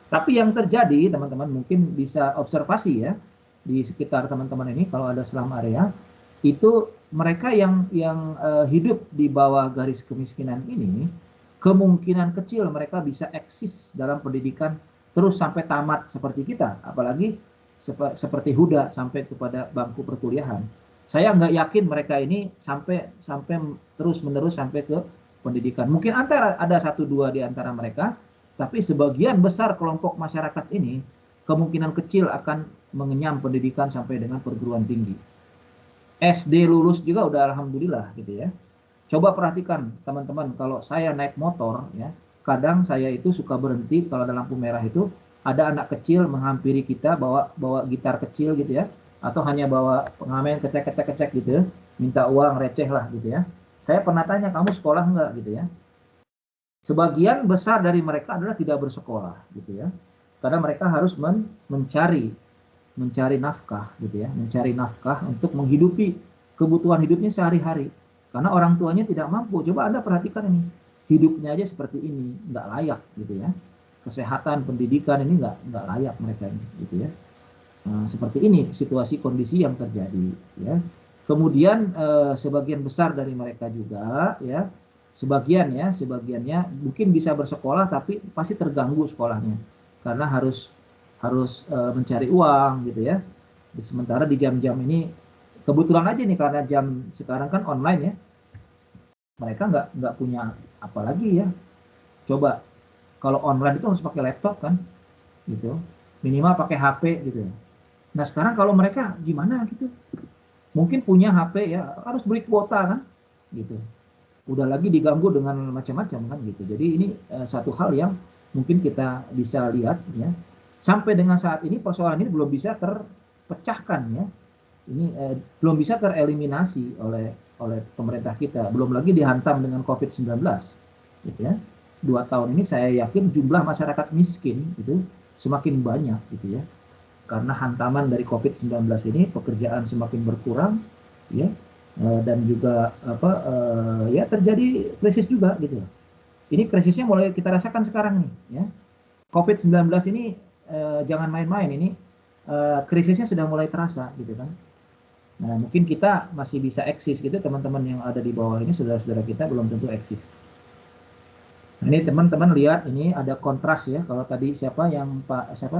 Tapi yang terjadi teman-teman mungkin bisa observasi ya, di sekitar teman-teman ini kalau ada slum area, itu mereka yang hidup di bawah garis kemiskinan ini, kemungkinan kecil mereka bisa eksis dalam pendidikan terus sampai tamat seperti kita, apalagi seperti Huda sampai kepada bangku perkuliahan. Saya nggak yakin mereka ini sampai terus menerus sampai ke pendidikan. Mungkin ada 1-2 di antara mereka, tapi sebagian besar kelompok masyarakat ini kemungkinan kecil akan mengenyam pendidikan sampai dengan perguruan tinggi. SD lulus juga udah alhamdulillah gitu ya. Coba perhatikan teman-teman, kalau saya naik motor ya, kadang saya itu suka berhenti kalau ada lampu merah itu, ada anak kecil menghampiri kita bawa gitar kecil gitu ya, atau hanya bawa pengamen kecek gitu, minta uang receh lah gitu ya. Saya pernah tanya, kamu sekolah enggak gitu ya. Sebagian besar dari mereka adalah tidak bersekolah gitu ya. Karena mereka harus mencari nafkah gitu ya, mencari nafkah untuk menghidupi kebutuhan hidupnya sehari-hari. Karena orang tuanya tidak mampu. Coba Anda perhatikan ini, hidupnya aja seperti ini, nggak layak gitu ya. Kesehatan, pendidikan ini nggak layak mereka ini gitu ya. Nah, seperti ini situasi kondisi yang terjadi ya. Kemudian sebagian besar dari mereka juga ya, sebagiannya mungkin bisa bersekolah tapi pasti terganggu sekolahnya karena harus mencari uang gitu ya. Sementara di jam-jam ini kebetulan aja nih karena jam sekarang kan online ya, mereka nggak punya apa lagi ya. Coba kalau online itu harus pakai laptop kan gitu, minimal pakai HP gitu. Nah sekarang kalau mereka gimana gitu, mungkin punya HP ya harus beli kuota kan gitu, udah lagi diganggu dengan macam-macam kan gitu. Jadi ini satu hal yang mungkin kita bisa lihat ya, sampai dengan saat ini persoalan ini belum bisa terpecahkan ya, ini belum bisa tereliminasi oleh pemerintah kita, belum lagi dihantam dengan COVID-19 gitu ya. 2 tahun ini saya yakin jumlah masyarakat miskin itu semakin banyak gitu ya, karena hantaman dari COVID-19 ini pekerjaan semakin berkurang ya, dan juga ya terjadi krisis juga gitu. Ini krisisnya mulai kita rasakan sekarang nih ya. COVID-19 ini jangan main-main, ini krisisnya sudah mulai terasa gitu kan. Nah mungkin kita masih bisa eksis gitu, teman-teman yang ada di bawah ini, saudara-saudara kita belum tentu eksis. Nah, ini teman-teman lihat, ini ada kontras ya. Kalau tadi siapa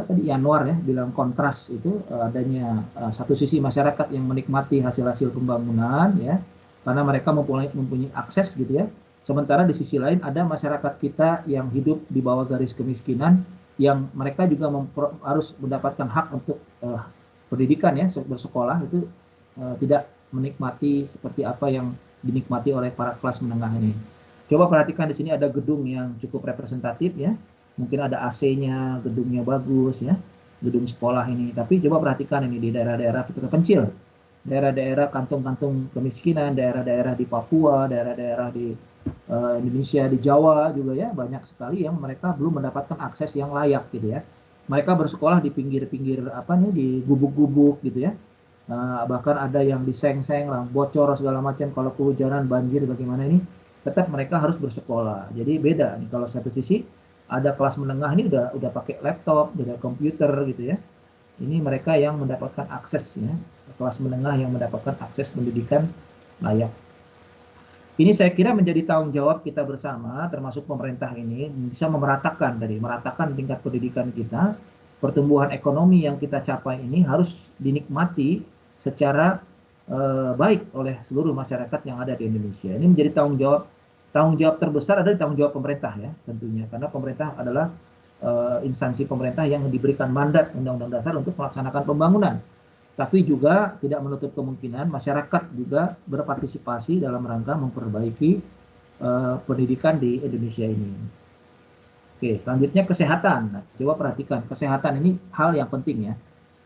tadi Yanuar ya bilang kontras itu adanya satu sisi masyarakat yang menikmati hasil-hasil pembangunan ya, karena mereka mempunyai akses gitu ya. Sementara di sisi lain ada masyarakat kita yang hidup di bawah garis kemiskinan, yang mereka juga harus mendapatkan hak untuk pendidikan ya, bersekolah itu tidak menikmati seperti apa yang dinikmati oleh para kelas menengah ini. Coba perhatikan di sini ada gedung yang cukup representatif ya. Mungkin ada AC-nya, gedungnya bagus ya. Gedung sekolah ini. Tapi coba perhatikan ini di daerah-daerah terpencil. Daerah-daerah kantung-kantung kemiskinan, daerah-daerah di Papua, daerah-daerah di Indonesia, di Jawa juga ya. Banyak sekali yang mereka belum mendapatkan akses yang layak gitu ya. Mereka bersekolah di pinggir-pinggir di gubuk-gubuk gitu ya. Bahkan ada yang di seng-seng lah, bocor segala macam. Kalau kehujanan, banjir bagaimana ini, tetap mereka harus bersekolah. Jadi beda nih, kalau satu sisi ada kelas menengah ini udah pakai laptop, udah komputer gitu ya. Ini mereka yang mendapatkan akses ya, kelas menengah yang mendapatkan akses pendidikan layak. Ini saya kira menjadi tanggung jawab kita bersama, termasuk pemerintah ini, bisa meratakan tingkat pendidikan kita. Pertumbuhan ekonomi yang kita capai ini harus dinikmati secara baik oleh seluruh masyarakat yang ada di Indonesia. Ini menjadi tanggung jawab terbesar adalah tanggung jawab pemerintah ya tentunya, karena pemerintah adalah instansi pemerintah yang diberikan mandat Undang-Undang Dasar untuk melaksanakan pembangunan. Tapi juga tidak menutup kemungkinan masyarakat juga berpartisipasi dalam rangka memperbaiki pendidikan di Indonesia ini. Oke, selanjutnya kesehatan. Nah, coba perhatikan, kesehatan ini hal yang penting ya.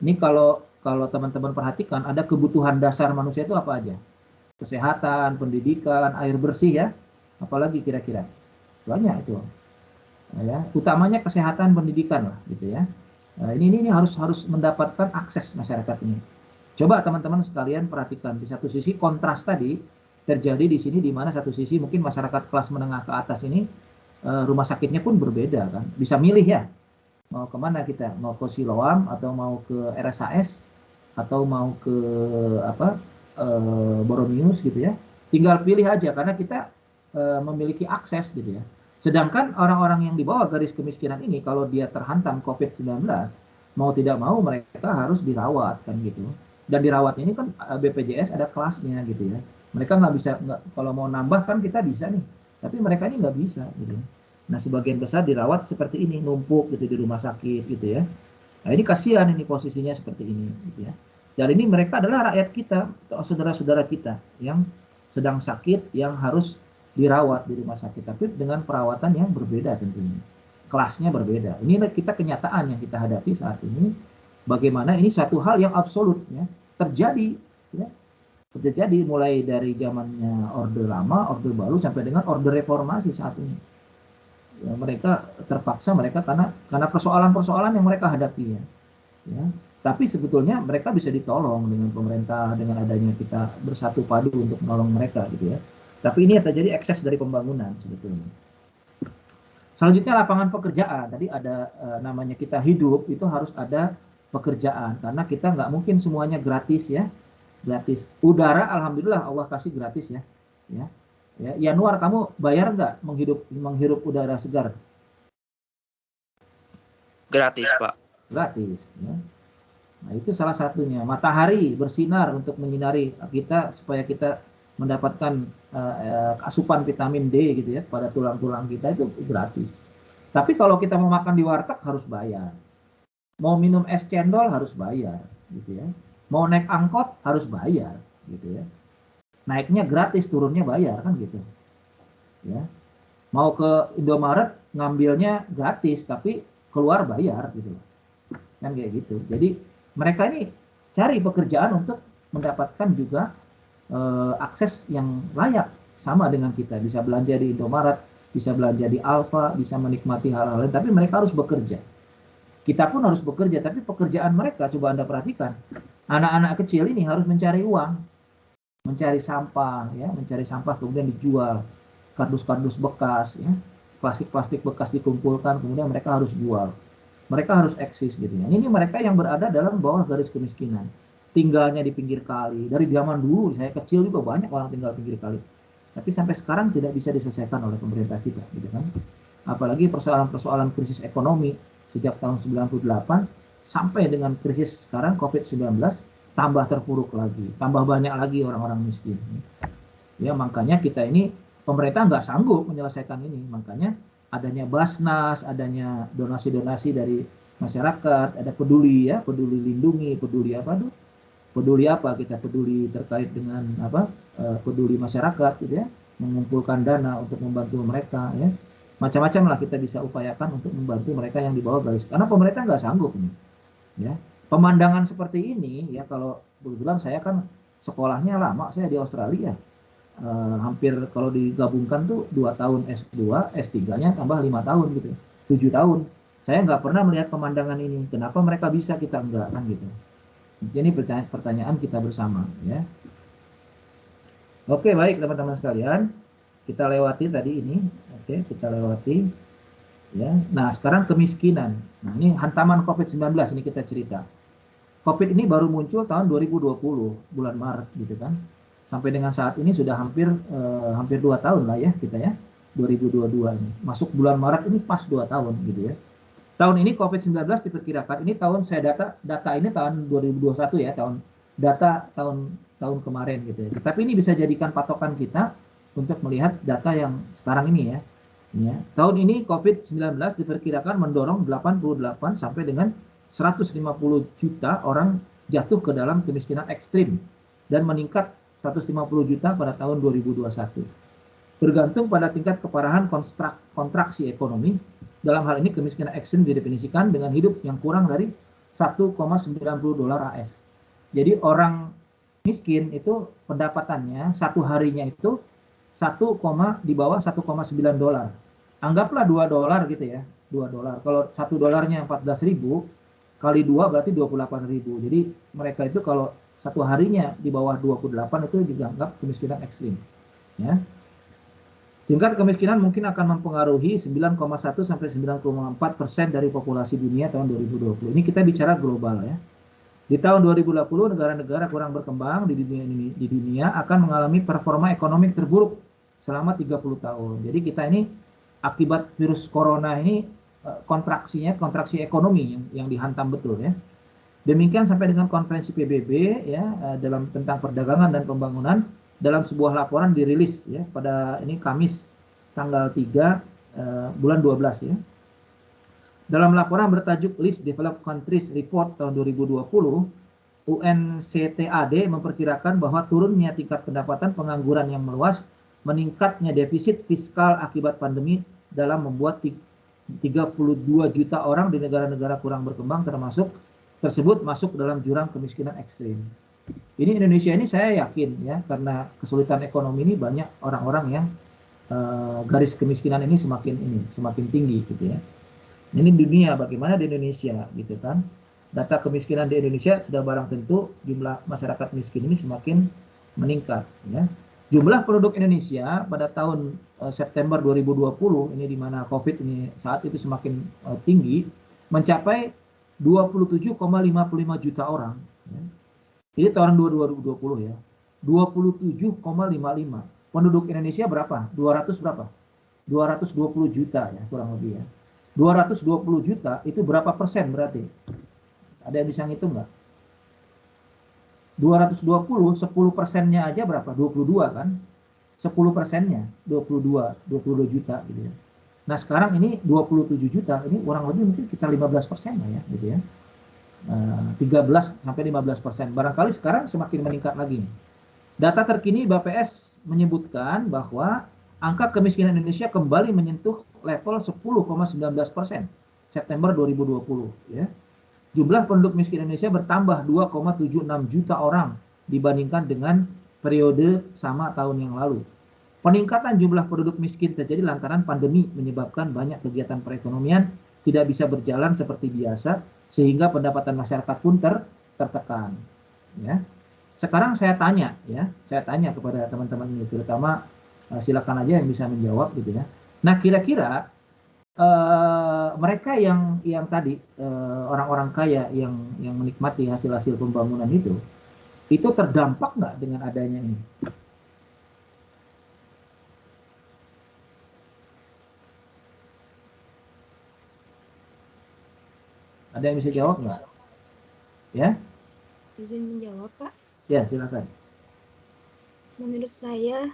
Ini kalau teman-teman perhatikan, ada kebutuhan dasar manusia itu apa aja? Kesehatan, pendidikan, air bersih ya. Apalagi kira-kira? Banyak itu. Nah, ya, utamanya kesehatan, pendidikan lah gitu ya. Nah, ini harus mendapatkan akses masyarakat ini. Coba teman-teman sekalian perhatikan, di satu sisi kontras tadi terjadi di sini, di mana satu sisi mungkin masyarakat kelas menengah ke atas ini rumah sakitnya pun berbeda kan. Bisa milih ya. Mau kemana kita? Mau ke Siloam atau mau ke RSHS? atau mau ke apa Boromius gitu ya, tinggal pilih aja karena kita memiliki akses gitu ya. Sedangkan orang-orang yang di bawah garis kemiskinan ini kalau dia terhantam COVID-19 mau tidak mau mereka harus dirawat kan gitu. Dan dirawatnya ini kan BPJS ada kelasnya gitu ya. Mereka nggak bisa kalau mau nambah kan kita bisa nih, tapi mereka ini nggak bisa gitu. Nah sebagian besar dirawat seperti ini numpuk gitu di rumah sakit gitu ya. Nah ini kasihan ini posisinya seperti ini gitu ya. Dan ini mereka adalah rakyat kita, saudara-saudara kita yang sedang sakit, yang harus dirawat di rumah sakit, tapi dengan perawatan yang berbeda tentunya. Kelasnya berbeda. Ini kita kenyataan yang kita hadapi saat ini. Bagaimana ini satu hal yang absolut ya, terjadi ya. Terjadi mulai dari zamannya Orde Lama, Orde Baru sampai dengan Orde Reformasi saat ini. Ya, mereka terpaksa karena persoalan-persoalan yang mereka hadapi ya. Ya. Tapi sebetulnya mereka bisa ditolong dengan pemerintah dengan adanya kita bersatu padu untuk menolong mereka gitu ya. Tapi ini terjadi ekses dari pembangunan sebetulnya. Selanjutnya lapangan pekerjaan. Tadi ada namanya kita hidup itu harus ada pekerjaan karena kita nggak mungkin semuanya gratis ya. Gratis. Udara alhamdulillah Allah kasih gratis ya. Ya. Ya, Yanuar kamu bayar nggak menghirup udara segar? Gratis, Pak. Gratis. Ya. Nah itu salah satunya. Matahari bersinar untuk menyinari kita supaya kita mendapatkan asupan vitamin D gitu ya pada tulang-tulang kita itu gratis. Tapi kalau kita mau makan di warteg harus bayar. Mau minum es cendol harus bayar gitu ya. Mau naik angkot harus bayar gitu ya. Naiknya gratis, turunnya bayar kan gitu. Ya. Mau ke Indomaret ngambilnya gratis tapi keluar bayar gitu. Kan kayak gitu. Jadi mereka ini cari pekerjaan untuk mendapatkan juga akses yang layak sama dengan kita. Bisa belanja di Indomaret, bisa belanja di Alfa, bisa menikmati hal-hal lain, tapi mereka harus bekerja. Kita pun harus bekerja, tapi pekerjaan mereka coba Anda perhatikan. Anak-anak kecil ini harus mencari uang, mencari sampah, ya, mencari sampah kemudian dijual, kardus-kardus bekas, ya, plastik-plastik bekas dikumpulkan, kemudian mereka harus jual. Mereka harus eksis gitu ya. Ini mereka yang berada dalam bawah garis kemiskinan. Tinggalnya di pinggir kali. Dari zaman dulu, saya kecil juga banyak orang tinggal di pinggir kali. Tapi sampai sekarang tidak bisa diselesaikan oleh pemerintah kita, gitu kan. Apalagi persoalan-persoalan krisis ekonomi sejak tahun 98 sampai dengan krisis sekarang COVID-19 tambah terpuruk lagi, tambah banyak lagi orang-orang miskin. Ya makanya kita ini pemerintah nggak sanggup menyelesaikan ini, makanya adanya Basnas, adanya donasi-donasi dari masyarakat, ada peduli ya, peduli lindungi, peduli apa tuh? Peduli apa? Kita peduli terkait dengan apa? Peduli masyarakat gitu ya, mengumpulkan dana untuk membantu mereka ya. Macam-macam lah kita bisa upayakan untuk membantu mereka yang di bawah garis. Karena pemerintah nggak sanggup nih. Ya. Pemandangan seperti ini ya kalau kebetulan saya kan sekolahnya lama, saya di Australia. Hampir kalau digabungkan tuh 2 tahun S2, S3-nya tambah 5 tahun gitu. 7 tahun. Saya nggak pernah melihat pemandangan ini. Kenapa mereka bisa, kita enggak kan gitu. Ini pertanyaan kita bersama ya. Oke, baik teman-teman sekalian. Kita lewati tadi ini. Oke, kita lewati ya. Nah, sekarang kemiskinan. Nah, ini hantaman COVID-19 ini kita cerita. COVID ini baru muncul tahun 2020, bulan Maret gitu kan. Sampai dengan saat ini sudah hampir 2 tahun lah ya kita ya, 2022 ini. Masuk bulan Maret ini pas 2 tahun gitu ya. Tahun ini COVID-19 diperkirakan, ini tahun saya data ini tahun 2021 ya, tahun kemarin gitu ya. Tapi ini bisa jadikan patokan kita untuk melihat data yang sekarang ini ya. Ya. Tahun ini COVID-19 diperkirakan mendorong 88 sampai dengan 150 juta orang jatuh ke dalam kemiskinan ekstrim dan meningkat 150 juta pada tahun 2021. Bergantung pada tingkat keparahan kontraksi ekonomi, dalam hal ini kemiskinan ekstrim didefinisikan dengan hidup yang kurang dari 1,90 dolar AS. Jadi orang miskin itu pendapatannya satu harinya itu di bawah 1,9 dolar. Anggaplah 2 dolar gitu ya, 2 dolar. Kalau 1 dolarnya 14.000 kali 2 berarti 28.000. Jadi mereka itu kalau satu harinya di bawah 28 itu dianggap kemiskinan ekstrim. Ya. Tingkat kemiskinan mungkin akan mempengaruhi 9,1 sampai 9,4% dari populasi dunia tahun 2020. Ini kita bicara global ya. Di tahun 2020 negara-negara kurang berkembang di dunia akan mengalami performa ekonomi terburuk selama 30 tahun. Jadi kita ini akibat virus corona ini kontraksi ekonomi yang dihantam betul ya. Demikian sampai dengan konferensi PBB ya dalam tentang perdagangan dan pembangunan dalam sebuah laporan dirilis ya pada ini Kamis tanggal 3 bulan 12 ya. Dalam laporan bertajuk List Developed Countries Report tahun 2020, UNCTAD memperkirakan bahwa turunnya tingkat pendapatan, pengangguran yang meluas, meningkatnya defisit fiskal akibat pandemi dalam membuat 32 juta orang di negara-negara kurang berkembang tersebut masuk dalam jurang kemiskinan ekstrim. Ini Indonesia ini saya yakin ya, karena kesulitan ekonomi ini banyak orang-orang yang garis kemiskinan ini semakin tinggi gitu ya. Ini dunia, bagaimana di Indonesia gitu kan. Data kemiskinan di Indonesia sudah barang tentu jumlah masyarakat miskin ini semakin meningkat ya. Jumlah penduduk Indonesia pada tahun September 2020 ini di mana Covid ini saat itu semakin tinggi mencapai 27,55 juta orang ya. Ini tahun 2020 ya. 27,55. Penduduk Indonesia berapa? 200 berapa? 220 juta ya kurang lebih ya. 220 juta itu berapa persen berarti? Ada yang bisa ngitung nggak? 220, 10 persennya aja berapa? 22 kan? 10 persennya 22 juta gitu ya. Nah sekarang ini 27 juta, ini kurang lebih mungkin sekitar 15% lah ya gitu ya. 13 sampai 15%. Barangkali sekarang semakin meningkat lagi. Data terkini BPS menyebutkan bahwa angka kemiskinan Indonesia kembali menyentuh level 10,19% September 2020 ya. Jumlah penduduk miskin Indonesia bertambah 2,76 juta orang dibandingkan dengan periode sama tahun yang lalu. Peningkatan jumlah penduduk miskin terjadi lantaran pandemi menyebabkan banyak kegiatan perekonomian tidak bisa berjalan seperti biasa sehingga pendapatan masyarakat pun tertekan ya. Sekarang saya tanya kepada teman-teman ini, terutama silakan aja yang bisa menjawab gitu ya. Nah kira-kira mereka yang tadi orang-orang kaya yang menikmati hasil-hasil pembangunan itu terdampak nggak dengan adanya ini? Ada yang bisa jawab nggak? Ya? Izin menjawab, Pak. Ya, silakan. Menurut saya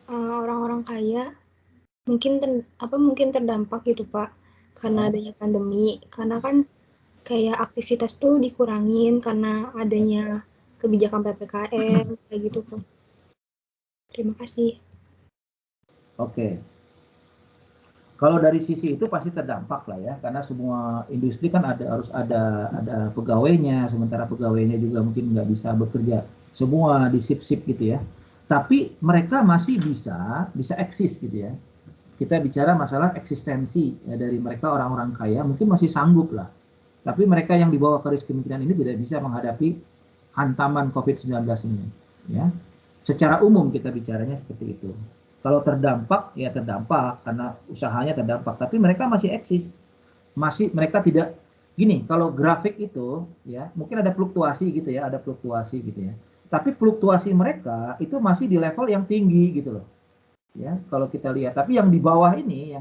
orang-orang kaya mungkin terdampak gitu Pak karena adanya pandemi, karena kan kayak aktivitas tuh dikurangin karena adanya kebijakan PPKM kayak gitu Pak. Terima kasih. Oke. Kalau dari sisi itu pasti terdampak lah ya, karena semua industri kan harus ada pegawainya, sementara pegawainya juga mungkin nggak bisa bekerja semua di sip-sip gitu ya. Tapi mereka masih bisa eksis gitu ya. Kita bicara masalah eksistensi ya, dari mereka orang-orang kaya mungkin masih sanggup lah. Tapi mereka yang di bawah garis kemiskinan ini tidak bisa menghadapi hantaman COVID-19 ini ya. Secara umum kita bicaranya seperti itu. Kalau terdampak ya terdampak karena usahanya terdampak, tapi mereka masih eksis. Mereka tidak gini, kalau grafik itu ya mungkin ada fluktuasi gitu ya, Tapi fluktuasi mereka itu masih di level yang tinggi gitu loh. Ya, kalau kita lihat, tapi yang di bawah ini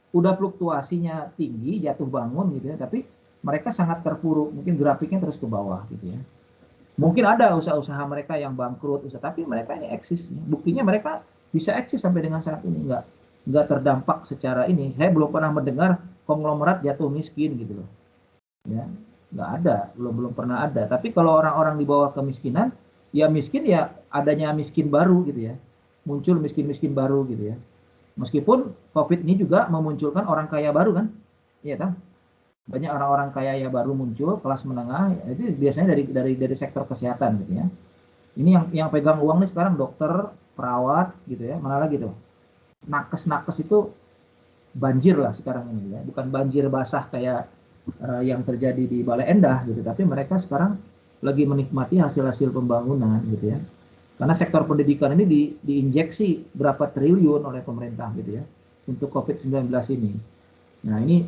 udah fluktuasinya tinggi, jatuh bangun gitu ya, tapi mereka sangat terpuruk, mungkin grafiknya terus ke bawah gitu ya. Mungkin ada usaha-usaha mereka yang bangkrut, tapi mereka ini eksis. Buktinya mereka bisa eksis sampai dengan saat ini, nggak terdampak secara ini. Saya belum pernah mendengar konglomerat jatuh miskin gitu loh. Ya, nggak ada, belum pernah ada. Tapi kalau orang-orang di bawah kemiskinan, ya miskin ya adanya miskin baru gitu ya. Muncul miskin-miskin baru gitu ya. Meskipun COVID ini juga memunculkan orang kaya baru kan, iya kan? Banyak orang-orang kaya ya baru muncul, kelas menengah, itu biasanya dari sektor kesehatan gitu ya. Ini yang pegang uang nih sekarang dokter, perawat gitu ya, mana lagi tuh. Nakes itu banjir lah sekarang ini ya, bukan banjir basah kayak yang terjadi di Bale Endah gitu, tapi mereka sekarang lagi menikmati hasil-hasil pembangunan gitu ya. Karena sektor pendidikan ini diinjeksi berapa triliun oleh pemerintah gitu ya untuk COVID-19 ini. Nah ini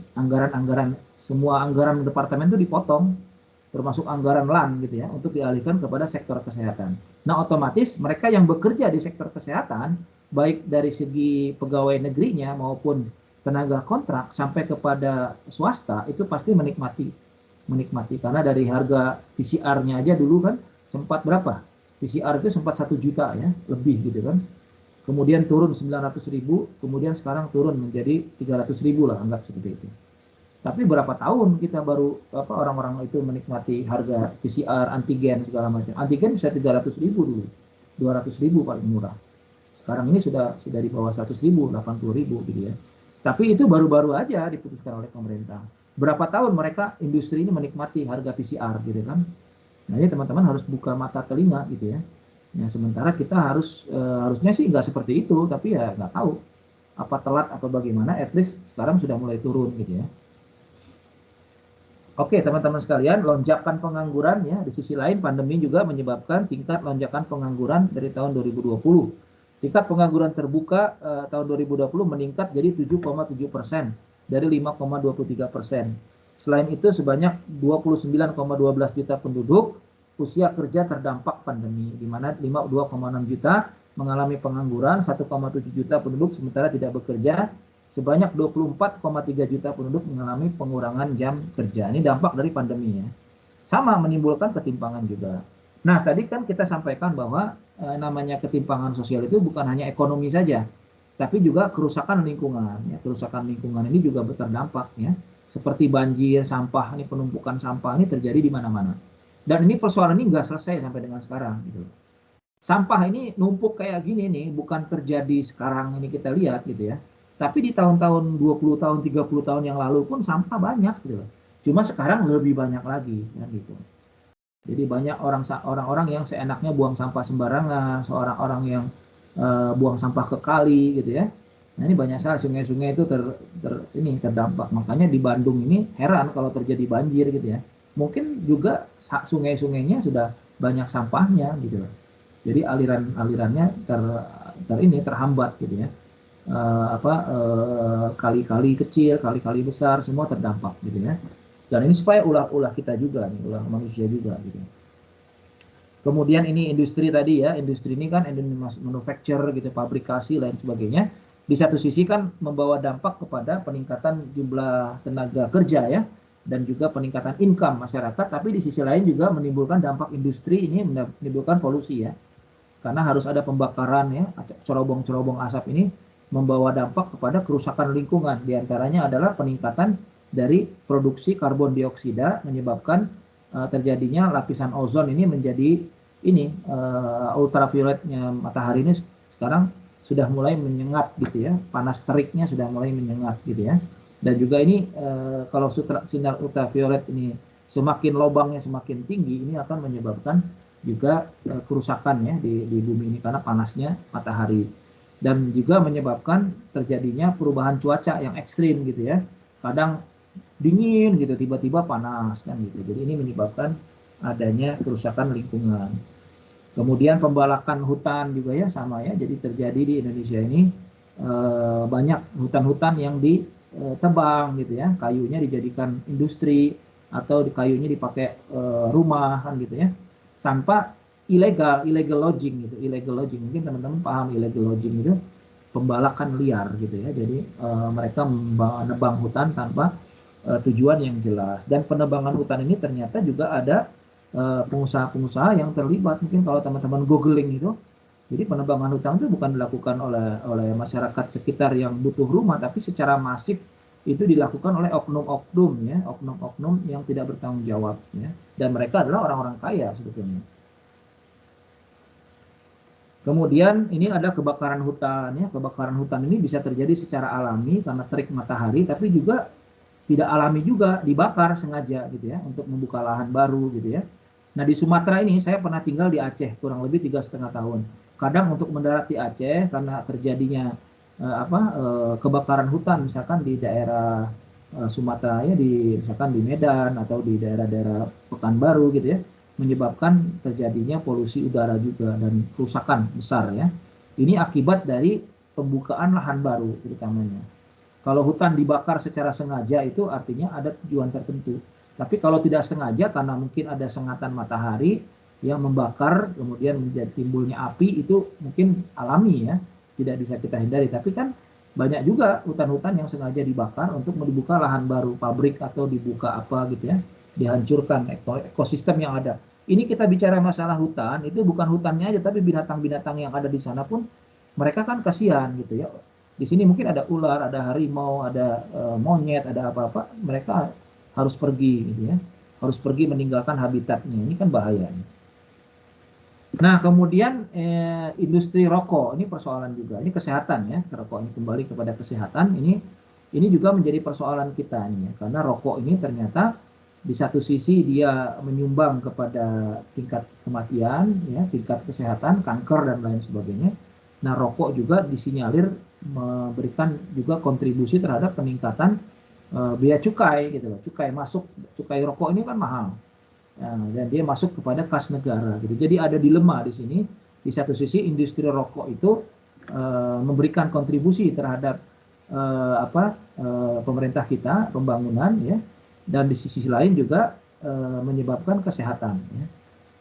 semua anggaran departemen itu dipotong termasuk anggaran LAN gitu ya, untuk dialihkan kepada sektor kesehatan. Nah, otomatis mereka yang bekerja di sektor kesehatan, baik dari segi pegawai negerinya maupun tenaga kontrak sampai kepada swasta, itu pasti menikmati karena dari harga PCR-nya aja dulu kan sempat berapa? PCR itu sempat 1 juta ya, lebih gitu kan. Kemudian turun 900.000, kemudian sekarang turun menjadi 300.000 lah, anggap seperti itu. Tapi berapa tahun kita baru orang-orang itu menikmati harga PCR, antigen segala macam. Antigen bisa 300.000 dulu, 200.000 paling murah. Sekarang ini sudah di bawah 100.000, 80.000 gitu ya. Tapi itu baru-baru aja diputuskan oleh pemerintah. Berapa tahun mereka industri ini menikmati harga PCR gitu kan? Nah ini teman-teman harus buka mata telinga gitu ya. Nah, sementara kita harusnya sih nggak seperti itu, tapi ya nggak tahu apa telat apa bagaimana. At least sekarang sudah mulai turun gitu ya. Oke teman-teman sekalian, lonjakan pengangguran ya, di sisi lain pandemi juga menyebabkan tingkat lonjakan pengangguran dari tahun 2020. Tingkat pengangguran terbuka tahun 2020 meningkat jadi 7,7% dari 5,23%. Selain itu sebanyak 29,12 juta penduduk usia kerja terdampak pandemi, di mana 52,6 juta mengalami pengangguran, 1,7 juta penduduk sementara tidak bekerja, sebanyak 24,3 juta penduduk mengalami pengurangan jam kerja. Ini dampak dari pandemi ya. Sama menimbulkan ketimpangan juga. Nah, tadi kan kita sampaikan bahwa namanya ketimpangan sosial itu bukan hanya ekonomi saja, tapi juga kerusakan lingkungan. Ya, kerusakan lingkungan ini juga berdampak ya. Seperti banjir, sampah, ini penumpukan sampah ini terjadi di mana-mana. Dan ini persoalan ini nggak selesai sampai dengan sekarang. Gitu. Sampah ini numpuk kayak gini nih, bukan terjadi sekarang ini kita lihat gitu ya. Tapi di tahun-tahun 20 tahun, 30 tahun yang lalu pun sampah banyak gitu. Cuma sekarang lebih banyak lagi kan gitu. Jadi banyak orang-orang yang seenaknya buang sampah sembarangan, orang yang buang sampah ke kali gitu ya. Nah ini banyak sekali sungai-sungai itu terdampak. Makanya di Bandung ini heran kalau terjadi banjir gitu ya. Mungkin juga sungai-sungainya sudah banyak sampahnya gitu. Jadi alirannya terhambat gitu ya. Kali-kali kecil, kali-kali besar semua terdampak gitu ya. Dan ini supaya ulah kita juga nih, ulah manusia juga gitu. Kemudian ini industri tadi ya, industri ini kan manufacture gitu, pabrikasi lain sebagainya. Di satu sisi kan membawa dampak kepada peningkatan jumlah tenaga kerja ya, dan juga peningkatan income masyarakat, tapi di sisi lain juga menimbulkan dampak industri ini, menimbulkan polusi ya. Karena harus ada pembakaran ya, cerobong-cerobong asap ini membawa dampak kepada kerusakan lingkungan. Di antaranya adalah peningkatan dari produksi karbon dioksida, menyebabkan terjadinya lapisan ozon ini menjadi ultravioletnya matahari ini sekarang sudah mulai menyengat gitu ya, panas teriknya sudah mulai menyengat gitu ya. Dan juga ini kalau sinar ultraviolet ini semakin lubangnya semakin tinggi, ini akan menyebabkan juga kerusakan ya di bumi ini karena panasnya matahari, dan juga menyebabkan terjadinya perubahan cuaca yang ekstrim gitu ya. Kadang dingin gitu, tiba-tiba panas kan gitu. Jadi ini menyebabkan adanya kerusakan lingkungan. Kemudian pembalakan hutan juga ya sama ya. Jadi terjadi di Indonesia ini banyak hutan-hutan yang ditebang gitu ya, kayunya dijadikan industri atau kayunya dipakai rumah kan gitu ya, tanpa illegal logging gitu. Illegal logging mungkin teman-teman paham, illegal logging itu pembalakan liar gitu ya. Jadi mereka menebang hutan tanpa tujuan yang jelas. Dan penebangan hutan ini ternyata juga ada pengusaha-pengusaha yang terlibat. Mungkin kalau teman-teman googling itu, jadi penebangan hutan itu bukan dilakukan oleh masyarakat sekitar yang butuh rumah, tapi secara masif itu dilakukan oleh oknum-oknum ya, oknum-oknum yang tidak bertanggung jawab ya. Dan mereka adalah orang-orang kaya sebetulnya. Kemudian ini ada kebakaran hutan ya. Kebakaran hutan ini bisa terjadi secara alami karena terik matahari, tapi juga tidak alami juga, dibakar sengaja gitu ya untuk membuka lahan baru gitu ya. Nah di Sumatera ini saya pernah tinggal di Aceh kurang lebih 3,5 tahun. Kadang untuk mendarat di Aceh karena terjadinya kebakaran hutan misalkan di daerah Sumatera ya, misalkan di Medan atau di daerah-daerah Pekanbaru gitu ya, menyebabkan terjadinya polusi udara juga dan kerusakan besar ya. Ini akibat dari pembukaan lahan baru terutamanya. Kalau hutan dibakar secara sengaja itu artinya ada tujuan tertentu. Tapi kalau tidak sengaja karena mungkin ada sengatan matahari yang membakar, kemudian menjadi timbulnya api, itu mungkin alami ya, tidak bisa kita hindari. Tapi kan banyak juga hutan-hutan yang sengaja dibakar untuk dibuka lahan baru, pabrik atau dibuka apa gitu ya, dihancurkan ekosistem yang ada. Ini kita bicara masalah hutan, itu bukan hutannya aja, tapi binatang-binatang yang ada di sana pun mereka kan kasihan gitu ya. Di sini mungkin ada ular, ada harimau, ada monyet, ada apa-apa, mereka harus pergi gitu ya. Harus pergi meninggalkan habitatnya. Ini kan bahaya. Nah, kemudian industri rokok, ini persoalan juga. Ini kesehatan ya. Rokok ini kembali kepada kesehatan. Ini juga menjadi persoalan kita nih ya. Karena rokok ini ternyata di satu sisi dia menyumbang kepada tingkat kematian, ya, tingkat kesehatan, kanker dan lain sebagainya. Nah, rokok juga disinyalir memberikan juga kontribusi terhadap peningkatan biaya cukai gitu loh. Cukai rokok ini kan mahal. Dan dia masuk kepada kas negara gitu. Jadi ada dilema di sini. Di satu sisi industri rokok itu memberikan kontribusi terhadap pemerintah kita, pembangunan ya. Dan di sisi lain juga menyebabkan kesehatan ya.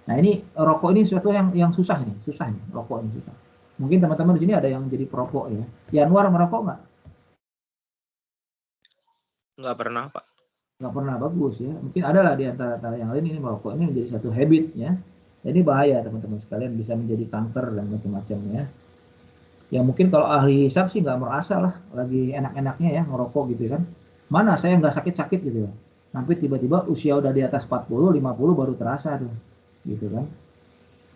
Nah, ini rokok ini sesuatu yang susah nih, rokok ini susah. Mungkin teman-teman di sini ada yang jadi perokok ya. Yanwar merokok nggak? Nggak pernah, Pak. Nggak pernah, bagus ya. Mungkin ada lah di antara yang lain ini merokok ini menjadi satu habit ya. Jadi bahaya teman-teman sekalian, bisa menjadi kanker dan macam-macam ya. Ya mungkin kalau ahli hisab sih nggak merasa lah lagi enak-enaknya ya merokok gitu kan. Mana saya nggak sakit-sakit gitu ya. Sampai tiba-tiba usia udah di atas 40, 50 baru terasa tuh. Gitu kan.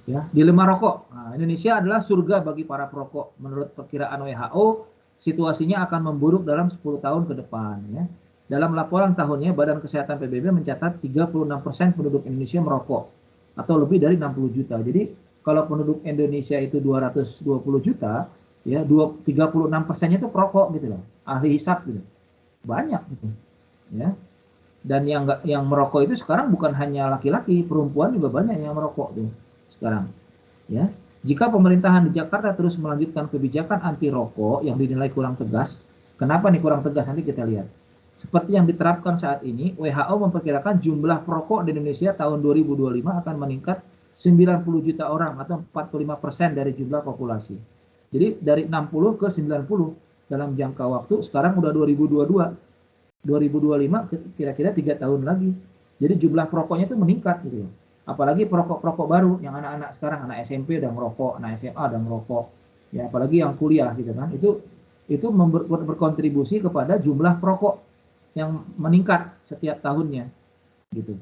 Ya, dilema rokok. Nah, Indonesia adalah surga bagi para perokok. Menurut perkiraan WHO, situasinya akan memburuk dalam 10 tahun ke depan. Ya. Dalam laporan tahunnya, Badan Kesehatan PBB mencatat 36% penduduk Indonesia merokok. Atau lebih dari 60 juta. Jadi, kalau penduduk Indonesia itu 220 juta, ya 36%-nya itu perokok gitu loh. Ahli hisab gitu. Banyak gitu. Ya. Dan yang merokok itu sekarang bukan hanya laki-laki, perempuan juga banyak yang merokok tuh. Sekarang ya, jika pemerintahan di Jakarta terus melanjutkan kebijakan anti rokok yang dinilai kurang tegas, kenapa nih kurang tegas, nanti kita lihat. Seperti yang diterapkan saat ini, WHO memperkirakan jumlah perokok di Indonesia tahun 2025 akan meningkat 90 juta orang atau 45% dari jumlah populasi. Jadi dari 60 ke 90 dalam jangka waktu, sekarang udah 2022. 2025 kira-kira 3 tahun lagi. Jadi jumlah perokoknya itu meningkat gitu. Apalagi perokok-perokok baru yang anak-anak sekarang, anak SMP udah merokok, anak SMA udah merokok. Ya, apalagi yang kuliah gitu kan. Itu berkontribusi kepada jumlah perokok yang meningkat setiap tahunnya gitu.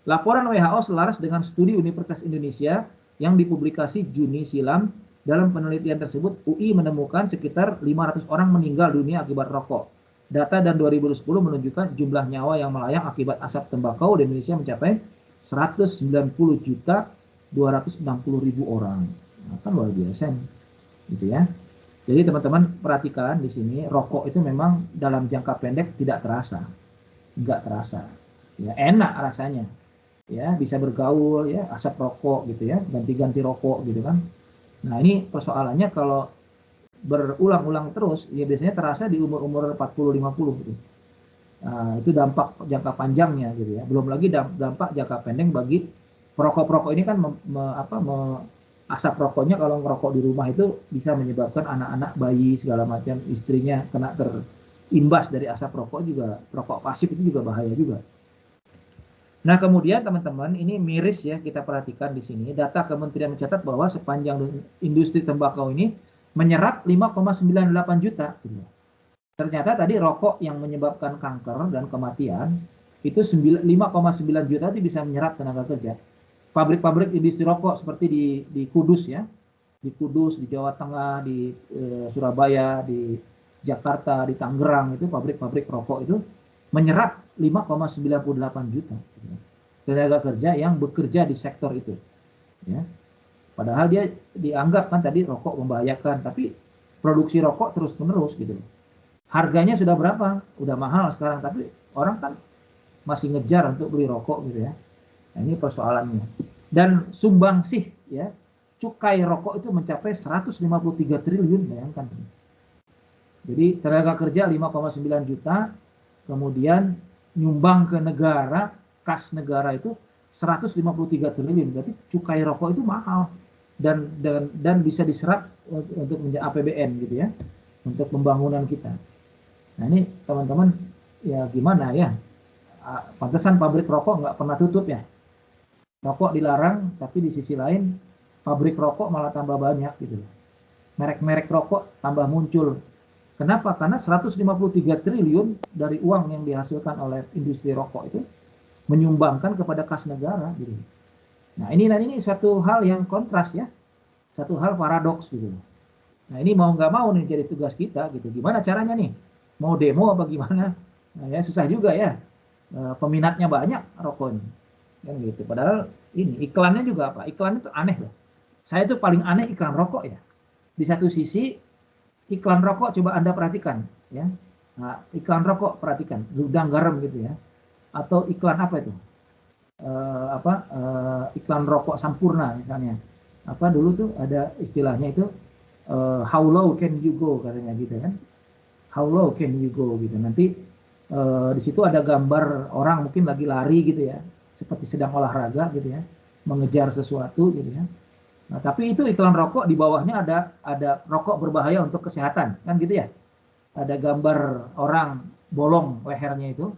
Laporan WHO selaras dengan studi Universitas Indonesia yang dipublikasi Juni silam. Dalam penelitian tersebut, UI menemukan sekitar 500 orang meninggal dunia akibat rokok. Data dan 2010 menunjukkan jumlah nyawa yang melayang akibat asap tembakau di Indonesia mencapai 190.260.000 orang. Nah, kan luar biasa nih. Gitu ya. Jadi teman-teman perhatikan di sini, rokok itu memang dalam jangka pendek tidak terasa. Enggak terasa. Ya, enak rasanya. Ya, bisa bergaul ya, asap rokok gitu ya, ganti-ganti rokok gitu kan. Nah, ini persoalannya kalau berulang-ulang terus, ya biasanya terasa di umur-umur 40-50 gitu. Nah, itu dampak jangka panjangnya gitu ya. Belum lagi dampak jangka pendek bagi perokok-perokok ini kan asap rokoknya kalau ngerokok di rumah itu bisa menyebabkan anak-anak, bayi segala macam, istrinya kena terimbas dari asap rokok juga. Rokok pasif itu juga bahaya juga. Nah, kemudian teman-teman, ini miris ya kita perhatikan di sini. Data Kementerian mencatat bahwa sepanjang industri tembakau ini menyerap 5,98 juta. Ternyata tadi rokok yang menyebabkan kanker dan kematian itu 5,9 juta itu bisa menyerap tenaga kerja. Pabrik-pabrik industri rokok seperti di Kudus ya, di Kudus, di Jawa Tengah, di Surabaya, di Jakarta, di Tangerang, itu pabrik-pabrik rokok itu menyerap 5,98 juta tenaga kerja yang bekerja di sektor itu. Ya. Padahal dia dianggap kan tadi rokok membahayakan, tapi produksi rokok terus-menerus gitu. Harganya sudah berapa? Udah mahal sekarang, tapi orang kan masih ngejar untuk beli rokok gitu ya. Nah, ini persoalannya. Dan sumbangsih ya, cukai rokok itu mencapai 153 triliun, bayangkan. Jadi tenaga kerja 5,9 juta, kemudian nyumbang ke negara kas negara itu 153 triliun. Berarti cukai rokok itu mahal dan bisa diserap untuk APBN gitu ya, untuk pembangunan kita. Nah ini teman-teman ya gimana ya, pantesan pabrik rokok nggak pernah tutup ya. Rokok dilarang, tapi di sisi lain pabrik rokok malah tambah banyak gitu. Merek-merek rokok tambah muncul. Kenapa? Karena 153 triliun dari uang yang dihasilkan oleh industri rokok itu menyumbangkan kepada kas negara gitu. Nah ini satu hal yang kontras ya, satu hal paradoks gitu. Nah ini mau nggak mau nih jadi tugas kita gitu. Gimana caranya nih? Mau demo apa gimana? Nah, ya susah juga ya. Peminatnya banyak rokok ini. Kan gitu. Padahal ini iklannya juga apa? Iklan itu aneh loh. Saya tuh paling aneh iklan rokok ya. Di satu sisi iklan rokok coba Anda perhatikan ya. Nah, iklan rokok perhatikan, gudang garam gitu ya. Atau iklan apa itu? Iklan rokok Sampurna misalnya. Apa dulu tuh ada istilahnya itu how low can you go katanya gitu kan. How low can you go gitu. Nanti di situ ada gambar orang mungkin lagi lari gitu ya. Seperti sedang olahraga gitu ya. Mengejar sesuatu gitu ya. Nah, tapi itu iklan rokok di bawahnya ada rokok berbahaya untuk kesehatan, kan gitu ya. Ada gambar orang bolong lehernya itu,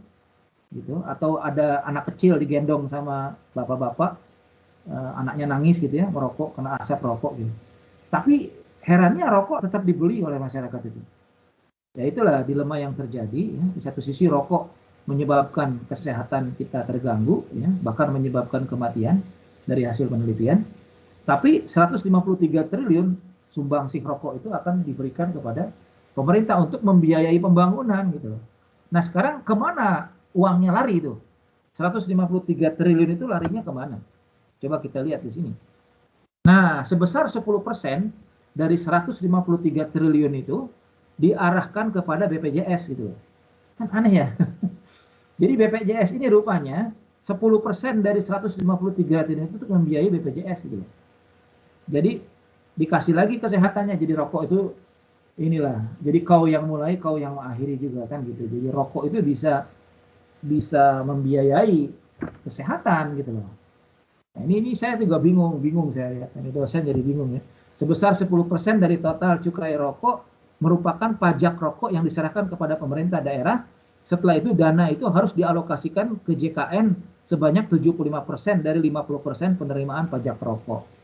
gitu. Atau ada anak kecil digendong sama bapak-bapak, anaknya nangis gitu ya, merokok kena asap rokok gitu. Tapi herannya rokok tetap dibeli oleh masyarakat itu. Ya itulah dilema yang terjadi. Ya. Di satu sisi rokok menyebabkan kesehatan kita terganggu, ya, bahkan menyebabkan kematian dari hasil penelitian. Tapi 153 triliun sumbangsih rokok itu akan diberikan kepada pemerintah untuk membiayai pembangunan gitu. Nah sekarang kemana uangnya lari itu? 153 triliun itu larinya kemana? Coba kita lihat di sini. Nah sebesar 10% dari 153 triliun itu diarahkan kepada BPJS gitu. Kan aneh ya. Jadi BPJS ini rupanya 10% dari 153 triliun itu untuk membiayai BPJS gitu. Jadi dikasih lagi kesehatannya, jadi rokok itu inilah. Jadi kau yang mulai, kau yang mengakhiri juga kan gitu. Jadi rokok itu bisa membiayai kesehatan gitu loh. Nah, ini saya juga bingung saya lihat. Ini dosen jadi bingung ya. Sebesar 10% dari total cukai rokok merupakan pajak rokok yang diserahkan kepada pemerintah daerah. Setelah itu dana itu harus dialokasikan ke JKN sebanyak 75% dari 50% penerimaan pajak rokok.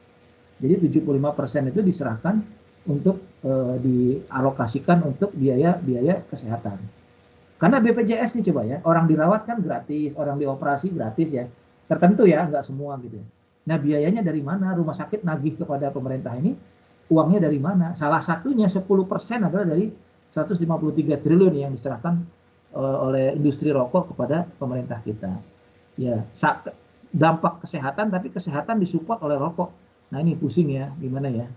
Jadi 75% itu diserahkan untuk dialokasikan untuk biaya kesehatan. Karena BPJS nih coba ya, orang dirawat kan gratis, orang dioperasi gratis ya. Tertentu ya, nggak semua gitu. Nah biayanya dari mana? Rumah sakit nagih kepada pemerintah ini, uangnya dari mana? Salah satunya 10% adalah dari 153 triliun yang diserahkan oleh industri rokok kepada pemerintah kita. Ya, dampak kesehatan, tapi kesehatan disupport oleh rokok. Nah ini pusing ya, gimana ya?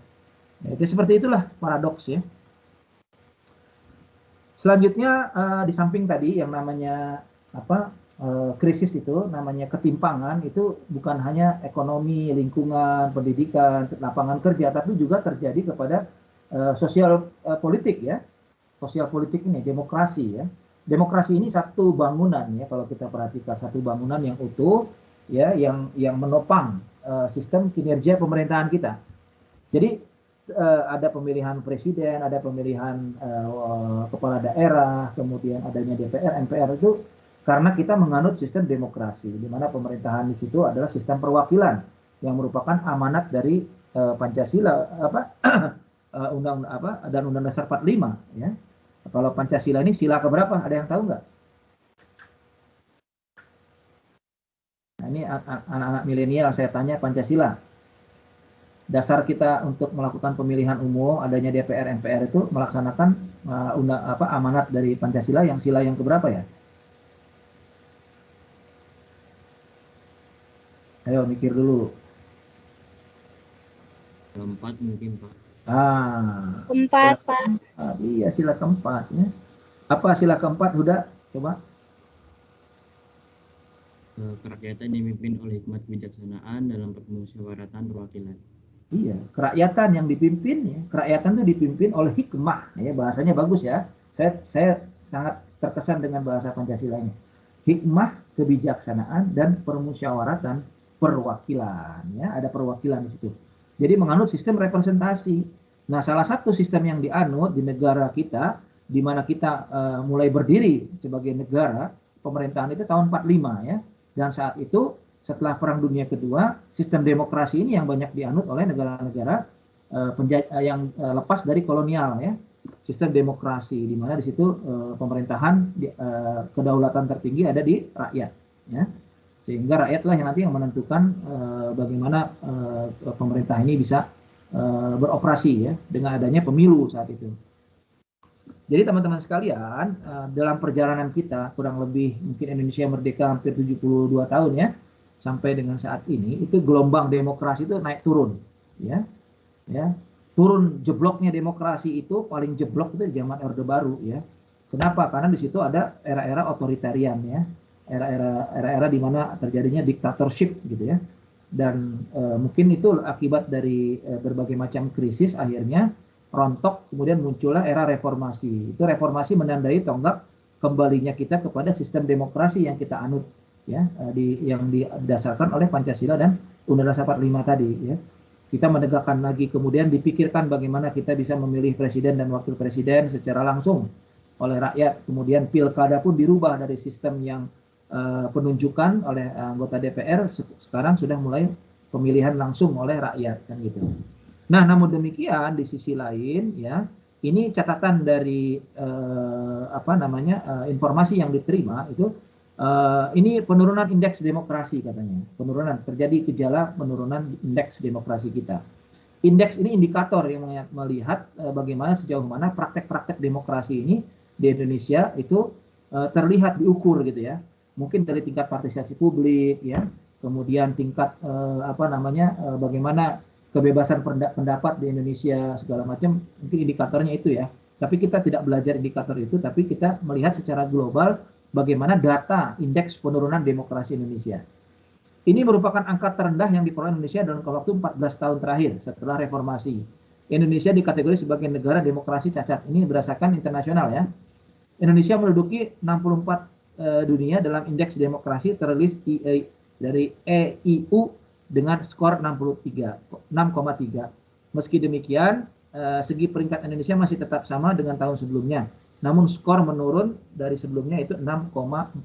Ya itu seperti itulah paradoks ya. Selanjutnya di samping tadi yang namanya krisis itu, namanya ketimpangan itu bukan hanya ekonomi, lingkungan, pendidikan, lapangan kerja, tapi juga terjadi kepada sosial politik ya. Sosial politik ini demokrasi ya. Demokrasi ini satu bangunan ya, kalau kita perhatikan satu bangunan yang utuh ya, yang menopang sistem kinerja pemerintahan kita. Jadi ada pemilihan presiden, ada pemilihan kepala daerah, kemudian adanya DPR, MPR itu karena kita menganut sistem demokrasi, di mana pemerintahan di situ adalah sistem perwakilan yang merupakan amanat dari Pancasila dan Undang Dasar 45 ya. Kalau Pancasila ini sila keberapa? Ada yang tahu nggak? Nah, ini anak-anak milenial saya tanya Pancasila. Dasar kita untuk melakukan pemilihan umum, adanya DPR, MPR itu melaksanakan amanat dari Pancasila yang sila yang keberapa ya? Ayo mikir dulu. Keempat mungkin Pak. Keempat Pak. Iya sila keempat ya. Apa sila keempat Huda? Coba. Kerakyatan dipimpin oleh hikmat kebijaksanaan dalam permusyawaratan perwakilan. Iya, kerakyatan yang dipimpin ya. Kerakyatan itu dipimpin oleh hikmah ya, bahasanya bagus ya. Saya sangat terkesan dengan bahasa Pancasilanya. Hikmah kebijaksanaan, dan permusyawaratan perwakilan. Ya, ada perwakilan di situ. Jadi menganut sistem representasi. Nah, salah satu sistem yang dianut di negara kita, di mana kita mulai berdiri sebagai negara, pemerintahan itu tahun 45 ya. Dan saat itu setelah Perang Dunia Kedua, sistem demokrasi ini yang banyak dianut oleh negara-negara yang lepas dari kolonial ya. Sistem demokrasi di mana di situ pemerintahan kedaulatan tertinggi ada di rakyat ya. Sehingga rakyatlah yang nanti yang menentukan bagaimana pemerintah ini bisa beroperasi ya dengan adanya pemilu saat itu. Jadi teman-teman sekalian, dalam perjalanan kita kurang lebih mungkin Indonesia merdeka hampir 72 tahun ya, sampai dengan saat ini itu gelombang demokrasi itu naik turun ya. Ya. Turun jebloknya demokrasi itu paling jeblok itu di zaman Orde Baru ya. Kenapa? Karena di situ ada era-era otoritarian ya. Era-era di mana terjadinya dictatorship gitu ya. Dan mungkin itu akibat dari berbagai macam krisis akhirnya rontok, kemudian muncullah era reformasi. Itu reformasi menandai tonggak kembalinya kita kepada sistem demokrasi yang kita anut ya, yang didasarkan oleh Pancasila dan Undang-Undang 45 tadi ya. Kita menegakkan lagi, kemudian dipikirkan bagaimana kita bisa memilih presiden dan wakil presiden secara langsung oleh rakyat. Kemudian pilkada pun dirubah dari sistem yang penunjukan oleh anggota DPR, sekarang sudah mulai pemilihan langsung oleh rakyat kan gitu. Nah, namun demikian di sisi lain ya, ini catatan dari informasi yang diterima itu ini penurunan indeks demokrasi katanya. Penurunan, terjadi gejala penurunan indeks demokrasi kita. Indeks ini indikator yang melihat bagaimana sejauh mana praktek-praktek demokrasi ini di Indonesia itu terlihat diukur gitu ya. Mungkin dari tingkat partisipasi publik ya, kemudian tingkat bagaimana kebebasan pendapat di Indonesia segala macam, mungkin indikatornya itu ya. Tapi kita tidak belajar indikator itu, tapi kita melihat secara global bagaimana data indeks penurunan demokrasi Indonesia. Ini merupakan angka terendah yang diperoleh Indonesia dalam waktu 14 tahun terakhir setelah reformasi. Indonesia dikategori sebagai negara demokrasi cacat. Ini berdasarkan internasional ya. Indonesia menduduki 64 dunia dalam indeks demokrasi terilis dari EIU dengan skor 6,3. Meski demikian, segi peringkat Indonesia masih tetap sama dengan tahun sebelumnya. Namun skor menurun dari sebelumnya itu 6,48%.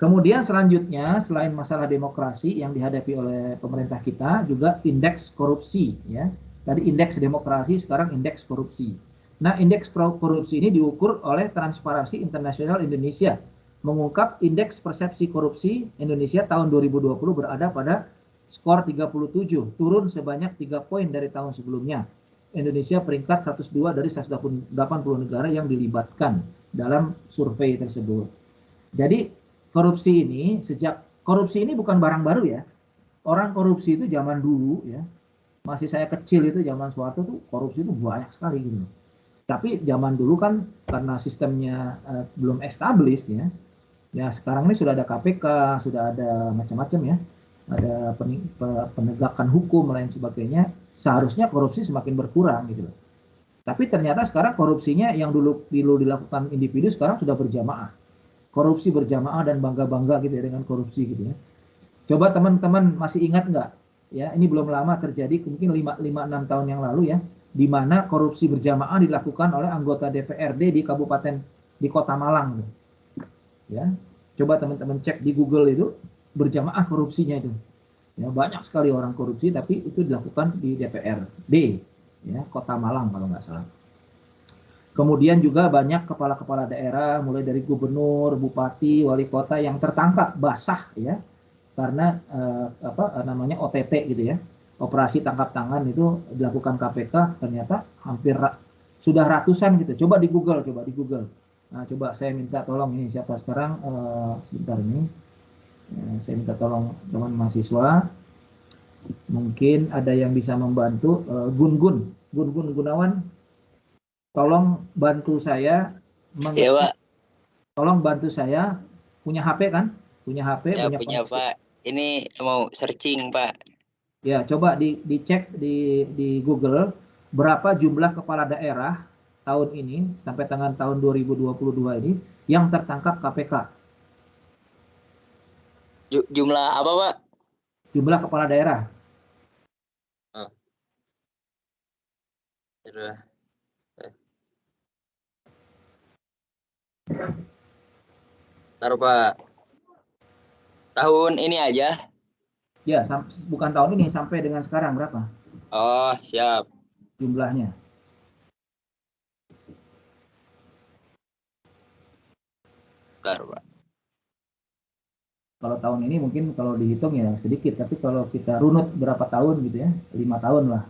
Kemudian selanjutnya, selain masalah demokrasi yang dihadapi oleh pemerintah kita, juga indeks korupsi ya. Tadi indeks demokrasi, sekarang indeks korupsi. Nah, indeks korupsi ini diukur oleh Transparansi Internasional Indonesia, mengungkap indeks persepsi korupsi Indonesia tahun 2020 berada pada skor 37, turun sebanyak 3 poin dari tahun sebelumnya. Indonesia peringkat 102 dari 180 negara yang dilibatkan dalam survei tersebut. Jadi korupsi ini bukan barang baru ya. Orang korupsi itu zaman dulu ya, masih saya kecil itu zaman Soeharto tuh korupsi itu banyak sekali gitu. Tapi zaman dulu kan karena sistemnya belum established ya. Ya sekarang ini sudah ada KPK, sudah ada macam-macam ya. Ada penegakan hukum lain sebagainya. Seharusnya korupsi semakin berkurang gitu loh. Tapi ternyata sekarang korupsinya yang dulu dilakukan individu sekarang sudah berjamaah. Korupsi berjamaah dan bangga-bangga gitu ya dengan korupsi gitu ya. Coba teman-teman masih ingat nggak? Ya, ini belum lama terjadi, mungkin 5-6 tahun yang lalu ya, di mana korupsi berjamaah dilakukan oleh anggota DPRD di Kota Malang. Ya, coba teman-teman cek di Google itu berjamaah korupsinya itu. Ya, banyak sekali orang korupsi, tapi itu dilakukan di DPRD, ya, Kota Malang kalau nggak salah. Kemudian juga banyak kepala-kepala daerah, mulai dari gubernur, bupati, wali kota yang tertangkap basah, ya, karena OTT gitu ya, operasi tangkap tangan itu dilakukan KPK, ternyata hampir sudah ratusan gitu. Coba di Google. Nah, coba saya minta tolong ini siapa sekarang, sebentar ini. Saya minta tolong teman mahasiswa, mungkin ada yang bisa membantu. Gun Gunawan, tolong bantu saya. Ya, Pak. Tolong bantu saya, punya HP kan? Punya HP? Ya, punya Pak. Ini mau searching Pak. Ya, coba dicek di Google berapa jumlah kepala daerah tahun ini sampai tahun 2022 ini yang tertangkap KPK. Jumlah apa, Pak? Jumlah kepala daerah. Oh. Udah. Taruh, Pak. Tahun ini aja. Ya, bukan tahun ini, sampai dengan sekarang berapa Oh, siap. jumlahnya? Taruh, Pak. Kalau tahun ini mungkin kalau dihitung ya sedikit, tapi kalau kita runut berapa tahun gitu ya, 5 tahun lah.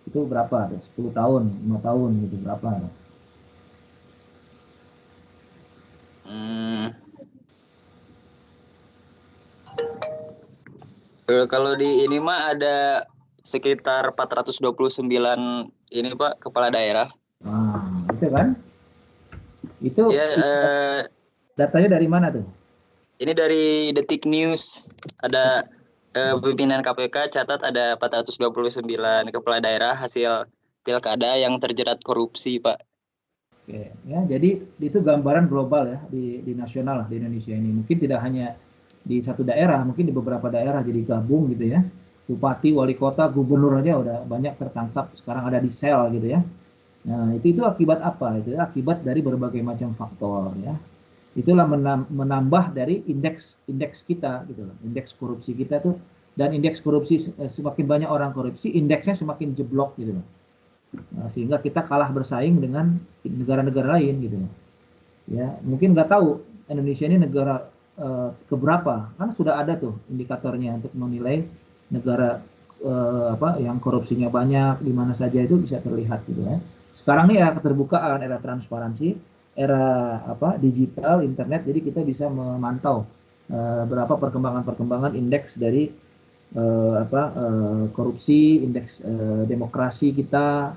Itu berapa? 10 tahun, 5 tahun gitu, berapa? Kalau di ini mah ada sekitar 429 ini, Pak, kepala daerah. Nah, itu kan? Itu Ya, datanya dari mana tuh? ini dari Detik News. Ada pimpinan KPK catat ada 429 kepala daerah hasil pilkada yang terjerat korupsi, Pak. Oke, ya, jadi itu gambaran global ya di nasional lah di Indonesia ini. Mungkin tidak hanya di satu daerah, mungkin di beberapa daerah jadi gabung gitu ya. Bupati, wali kota, gubernur aja udah banyak tertangkap, sekarang ada di sel gitu ya. Nah, itu akibat apa? Itu akibat dari berbagai macam faktor ya. Itulah menambah dari indeks kita gitu loh. Indeks korupsi kita tuh, dan indeks korupsi semakin banyak orang korupsi, indeksnya semakin jeblok gitu loh. Nah, sehingga kita kalah bersaing dengan negara-negara lain gitu loh. Ya, mungkin nggak tahu Indonesia ini negara keberapa, kan sudah ada tuh indikatornya untuk menilai negara yang korupsinya banyak di mana saja, itu bisa terlihat gitu ya. Sekarang ini era keterbukaan, era transparansi, era digital, internet, jadi kita bisa memantau berapa perkembangan indeks dari korupsi, indeks demokrasi kita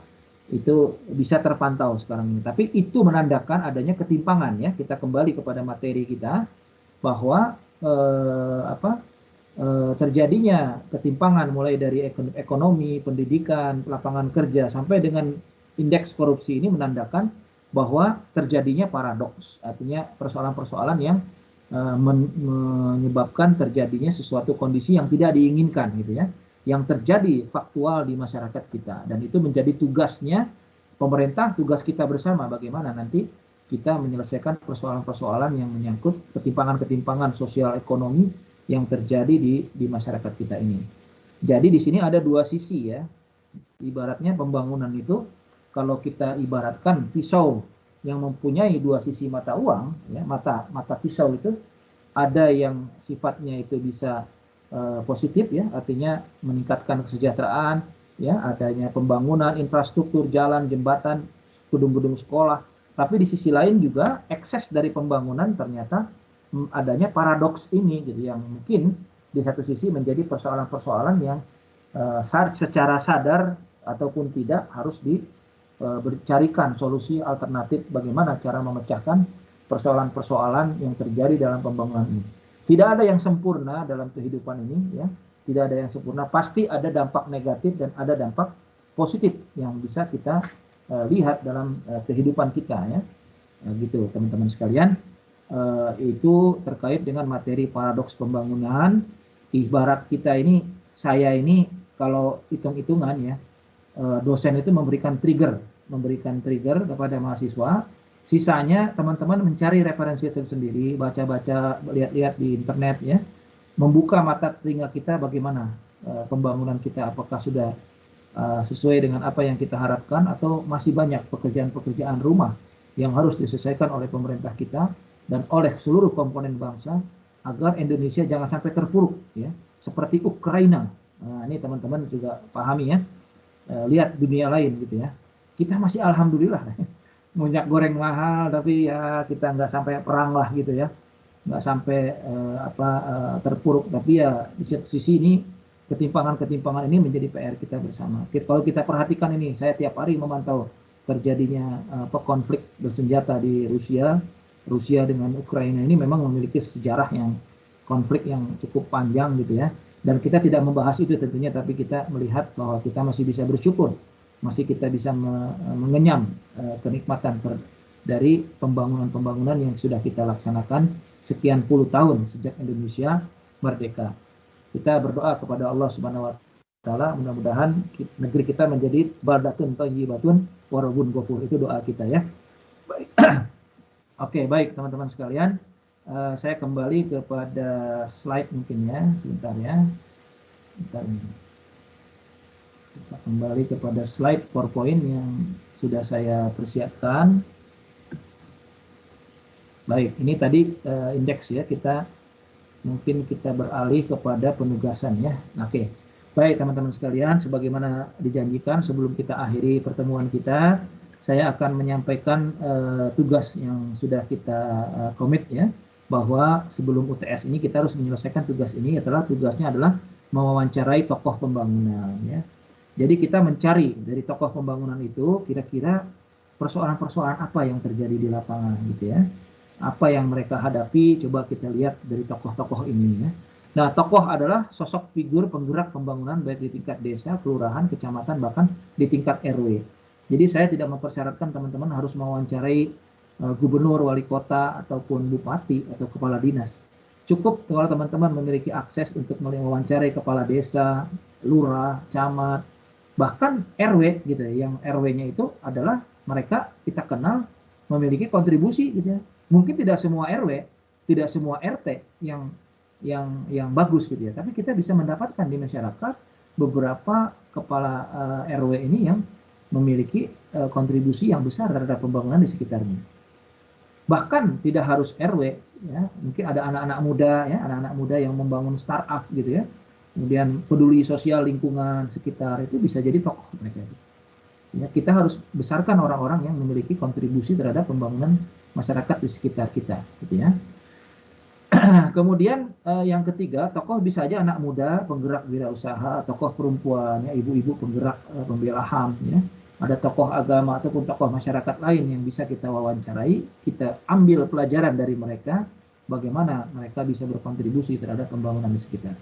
itu bisa terpantau sekarang ini. Tapi itu menandakan adanya ketimpangan ya. Kita kembali kepada materi kita bahwa terjadinya ketimpangan mulai dari ekonomi, pendidikan, lapangan kerja sampai dengan indeks korupsi ini menandakan bahwa terjadinya paradoks, artinya persoalan-persoalan yang menyebabkan terjadinya sesuatu kondisi yang tidak diinginkan gitu ya, yang terjadi faktual di masyarakat kita, dan itu menjadi tugasnya pemerintah, tugas kita bersama bagaimana nanti kita menyelesaikan persoalan-persoalan yang menyangkut ketimpangan-ketimpangan sosial ekonomi yang terjadi di masyarakat kita ini. Jadi di sini ada dua sisi ya. Ibaratnya pembangunan itu kalau kita ibaratkan pisau yang mempunyai dua sisi mata uang, ya, mata pisau itu ada yang sifatnya itu bisa positif ya, artinya meningkatkan kesejahteraan, ya, adanya pembangunan infrastruktur, jalan, jembatan, gedung-gedung sekolah. Tapi di sisi lain juga ekses dari pembangunan ternyata adanya paradoks ini, gitu, yang mungkin di satu sisi menjadi persoalan-persoalan yang secara sadar ataupun tidak harus dicarikan solusi alternatif bagaimana cara memecahkan persoalan-persoalan yang terjadi dalam pembangunan ini. Tidak ada yang sempurna dalam kehidupan ini, ya. Tidak ada yang sempurna. Pasti ada dampak negatif dan ada dampak positif yang bisa kita lihat dalam kehidupan kita, ya. Gitu, teman-teman sekalian. Itu terkait dengan materi paradoks pembangunan. Ibarat kita ini, saya ini kalau hitung-hitungan ya, dosen itu memberikan trigger kepada mahasiswa. Sisanya teman-teman mencari referensi tersendiri, baca-baca, lihat-lihat di internet ya, membuka mata telinga kita bagaimana pembangunan kita, apakah sudah sesuai dengan apa yang kita harapkan atau masih banyak pekerjaan-pekerjaan rumah yang harus diselesaikan oleh pemerintah kita dan oleh seluruh komponen bangsa agar Indonesia jangan sampai terpuruk ya, seperti Ukraina. Nah, ini teman-teman juga pahami ya. Lihat dunia lain gitu ya. Kita masih alhamdulillah minyak goreng mahal, tapi ya kita nggak sampai perang lah gitu ya, nggak sampai terpuruk. Tapi ya di satu sisi ini ketimpangan ini menjadi PR kita bersama. Kalau kita perhatikan ini, saya tiap hari memantau terjadinya konflik bersenjata di Rusia dengan Ukraina ini memang memiliki sejarah yang konflik yang cukup panjang gitu ya. Dan kita tidak membahas itu tentunya, tapi kita melihat bahwa kita masih bisa bersyukur, masih kita bisa mengenyam kenikmatan dari pembangunan-pembangunan yang sudah kita laksanakan sekian puluh tahun sejak Indonesia merdeka. Kita berdoa kepada Allah Subhanahu wa taala, mudah-mudahan negeri kita menjadi baldatun thayyibatun wa rabbun ghafur. Itu doa kita ya. Baik. Oke, baik teman-teman sekalian. Saya kembali kepada slide mungkin ya, sebentar ya. Bentar ini. Kita kembali kepada slide PowerPoint yang sudah saya persiapkan. Baik, ini tadi indeks ya, mungkin kita beralih kepada penugasan ya. Oke, baik teman-teman sekalian, sebagaimana dijanjikan sebelum kita akhiri pertemuan kita, saya akan menyampaikan tugas yang sudah kita komit ya, bahwa sebelum UTS ini kita harus menyelesaikan tugas ini, tugasnya adalah mewawancarai tokoh pembangunan ya. Jadi kita mencari dari tokoh pembangunan itu kira-kira persoalan-persoalan apa yang terjadi di lapangan gitu ya. Apa yang mereka hadapi, coba kita lihat dari tokoh-tokoh ini ya. Nah, tokoh adalah sosok figur penggerak pembangunan baik di tingkat desa, kelurahan, kecamatan, bahkan di tingkat RW. Jadi saya tidak mempersyaratkan teman-teman harus mewawancarai gubernur, wali kota, ataupun bupati atau kepala dinas. Cukup kalau teman-teman memiliki akses untuk mewawancarai kepala desa, lurah, camat, bahkan RW gitu ya. Yang RW-nya itu adalah mereka kita kenal memiliki kontribusi gitu ya. Mungkin tidak semua RW, tidak semua RT yang bagus gitu ya. Tapi kita bisa mendapatkan di masyarakat beberapa kepala RW ini yang memiliki kontribusi yang besar terhadap pembangunan di sekitarnya. Bahkan tidak harus RW ya, mungkin ada anak-anak muda ya, anak-anak muda yang membangun startup gitu ya. Kemudian peduli sosial lingkungan sekitar, itu bisa jadi tokoh mereka. Ya, kita harus besarkan orang-orang yang memiliki kontribusi terhadap pembangunan masyarakat di sekitar kita, gitu ya. Kemudian yang ketiga, tokoh bisa aja anak muda, penggerak wirausaha, tokoh perempuan, ya, ibu-ibu penggerak pembela HAM, ya. Ada tokoh agama ataupun tokoh masyarakat lain yang bisa kita wawancarai, kita ambil pelajaran dari mereka, bagaimana mereka bisa berkontribusi terhadap pembangunan di sekitar.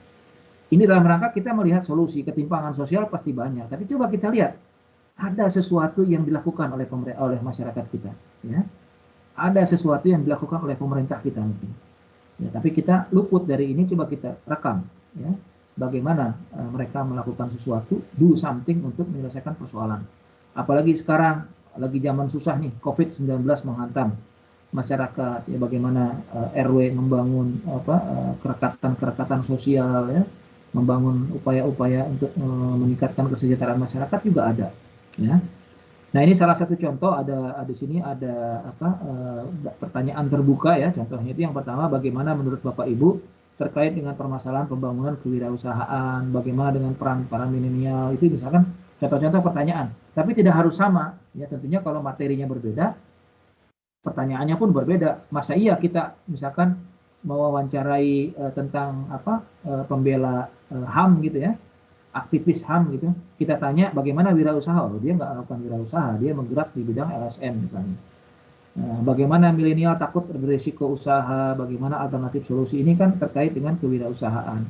Ini dalam rangka kita melihat solusi. Ketimpangan sosial pasti banyak, tapi coba kita lihat ada sesuatu yang dilakukan oleh masyarakat kita, ya. Ada sesuatu yang dilakukan oleh pemerintah kita mungkin. Ya, tapi kita luput dari ini, coba kita rekam, ya. Bagaimana mereka melakukan sesuatu, do something untuk menyelesaikan persoalan. Apalagi sekarang lagi zaman susah nih, COVID-19 menghantam masyarakat, ya, bagaimana RW membangun kerekatan sosial, ya, membangun upaya-upaya untuk meningkatkan kesejahteraan masyarakat juga ada, ya. Nah, ini salah satu contoh, ada di sini ada pertanyaan terbuka ya. Contohnya itu yang pertama, bagaimana menurut Bapak Ibu terkait dengan permasalahan pembangunan kewirausahaan, bagaimana dengan peran para milenial, itu misalkan contoh-contoh pertanyaan. Tapi tidak harus sama, ya, tentunya kalau materinya berbeda, pertanyaannya pun berbeda. Masa iya kita misalkan mewawancarai tentang pembela HAM gitu ya, aktivis HAM gitu, kita tanya bagaimana wirausaha, dia nggak melakukan wirausaha, dia menggerak di bidang LSM misalnya. Nah, bagaimana milenial takut berisiko usaha, bagaimana alternatif solusi, ini kan terkait dengan kewirausahaan.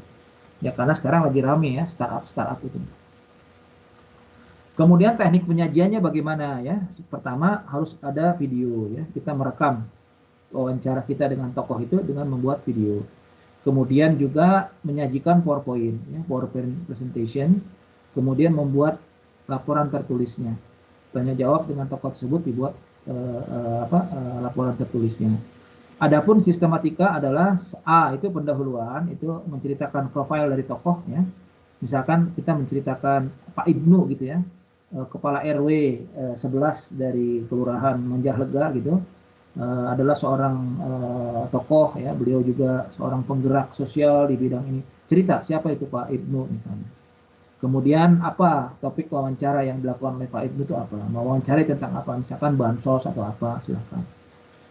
Ya, karena sekarang lagi rame ya startup itu. Kemudian teknik penyajiannya bagaimana ya? Pertama harus ada video ya, kita merekam wawancara kita dengan tokoh itu dengan membuat video. Kemudian juga menyajikan PowerPoint, ya, PowerPoint presentation. Kemudian membuat laporan tertulisnya. Tanya jawab dengan tokoh tersebut dibuat laporan tertulisnya. Adapun sistematika adalah A itu pendahuluan, itu menceritakan profil dari tokoh, ya. Misalkan kita menceritakan Pak Ibnu gitu ya, kepala RW 11 dari Kelurahan Menjahlega gitu. Adalah seorang tokoh ya, beliau juga seorang penggerak sosial di bidang ini. Cerita siapa itu Pak Ibnu misalnya. Kemudian apa topik wawancara yang dilakukan oleh Pak Ibnu itu apa? Mewawancari tentang apa? Misalkan bansos atau apa, silakan.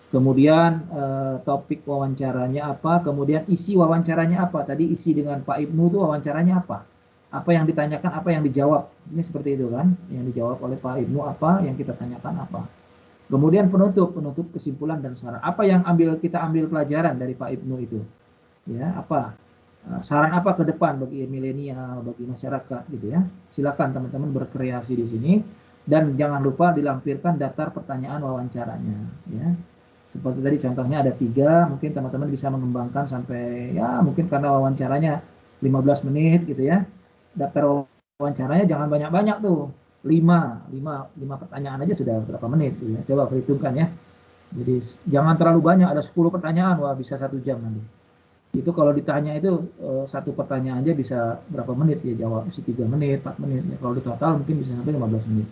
Kemudian topik wawancaranya apa? Kemudian isi wawancaranya apa? Tadi isi dengan Pak Ibnu itu wawancaranya apa? Apa yang ditanyakan, apa yang dijawab? Ini seperti itu kan? Yang dijawab oleh Pak Ibnu apa? Yang kita tanyakan apa? Kemudian penutup kesimpulan dan saran. Apa yang kita ambil pelajaran dari Pak Ibnu itu? Ya, apa? Saran apa ke depan bagi milenial, bagi masyarakat gitu ya. Silakan teman-teman berkreasi di sini. Dan jangan lupa dilampirkan daftar pertanyaan wawancaranya, ya. Seperti tadi contohnya ada 3, mungkin teman-teman bisa mengembangkan sampai ya mungkin karena wawancaranya 15 menit gitu ya. Daftar wawancaranya jangan banyak-banyak tuh. 5 pertanyaan aja sudah berapa menit gitu ya. Coba perhitungkan ya. Jadi jangan terlalu banyak, ada 10 pertanyaan, wah bisa 1 jam nanti. Itu kalau ditanya itu satu pertanyaan aja bisa berapa menit ya jawab, bisa 3 menit, 4 menit. Ya, kalau di total mungkin bisa sampai 15 menit.